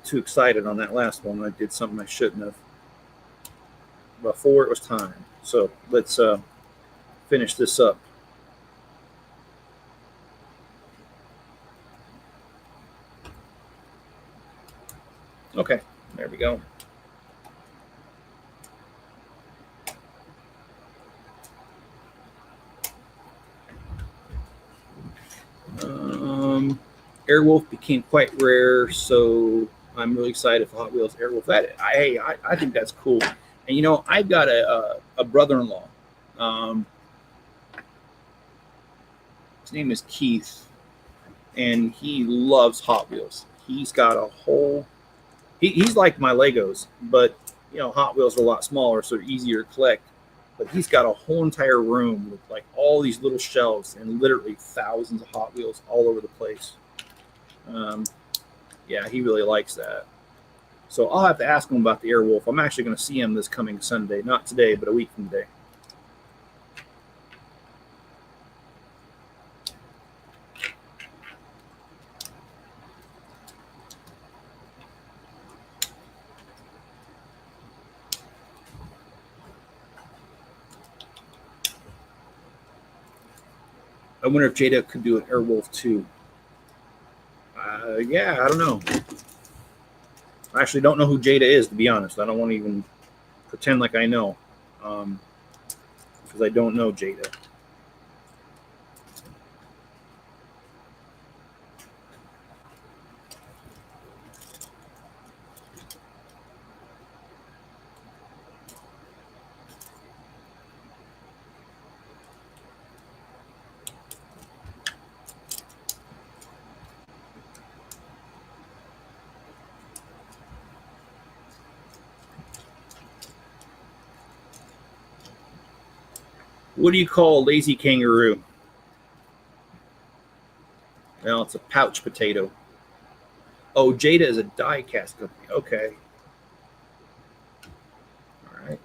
too excited on that last one. I did something I shouldn't have before it was time. So let's finish this up. Okay, there we go. Airwolf became quite rare, so I'm really excited for Hot Wheels Airwolf. I think that's cool. And I've got a brother-in-law. His name is Keith, and he loves Hot Wheels. He's got a whole... He's like my Legos, but Hot Wheels are a lot smaller, so they're easier to collect. But he's got a whole entire room with like all these little shelves and literally thousands of Hot Wheels all over the place. Yeah, he really likes that. So I'll have to ask him about the Airwolf. I'm actually going to see him this coming Sunday. Not today, but a week from today. I wonder if Jada could do an Airwolf too. Yeah, I don't know. I actually don't know who Jada is, to be honest. I don't want to even pretend like I know, because I don't know Jada. What do you call a lazy kangaroo? Well, it's a pouch potato. Oh, Jada is a die-cast company. Okay. All right.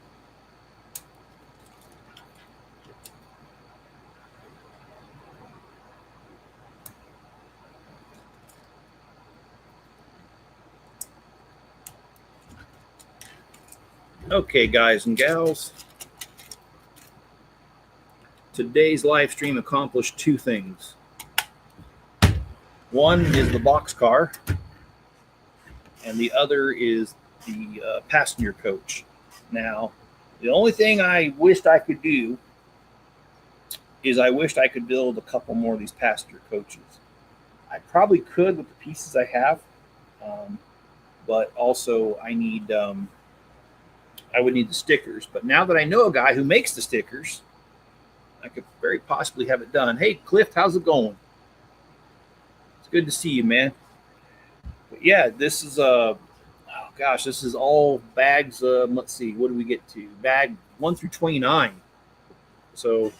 Okay, guys and gals, today's live stream accomplished two things. One is the boxcar, and the other is the passenger coach. Now, the only thing I wished I could do is I wished I could build a couple more of these passenger coaches. I probably could with the pieces I have, but also I would need the stickers. But now that I know a guy who makes the stickers, I could very possibly have it done. Hey, Cliff, how's it going? It's good to see you, man. But yeah, this is this is all bags. Let's see, what do we get to? Bag 1 through 29. So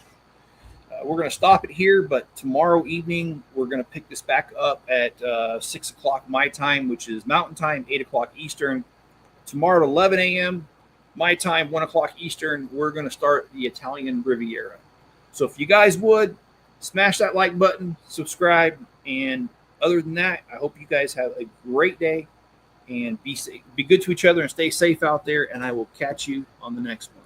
we're going to stop it here, but tomorrow evening we're going to pick this back up at 6 o'clock my time, which is Mountain Time, 8 o'clock Eastern. Tomorrow at 11 a.m. my time, 1 o'clock Eastern, we're going to start the Italian Riviera. So if you guys would, smash that like button, subscribe, and other than that, I hope you guys have a great day and be safe, be good to each other and stay safe out there, and I will catch you on the next one.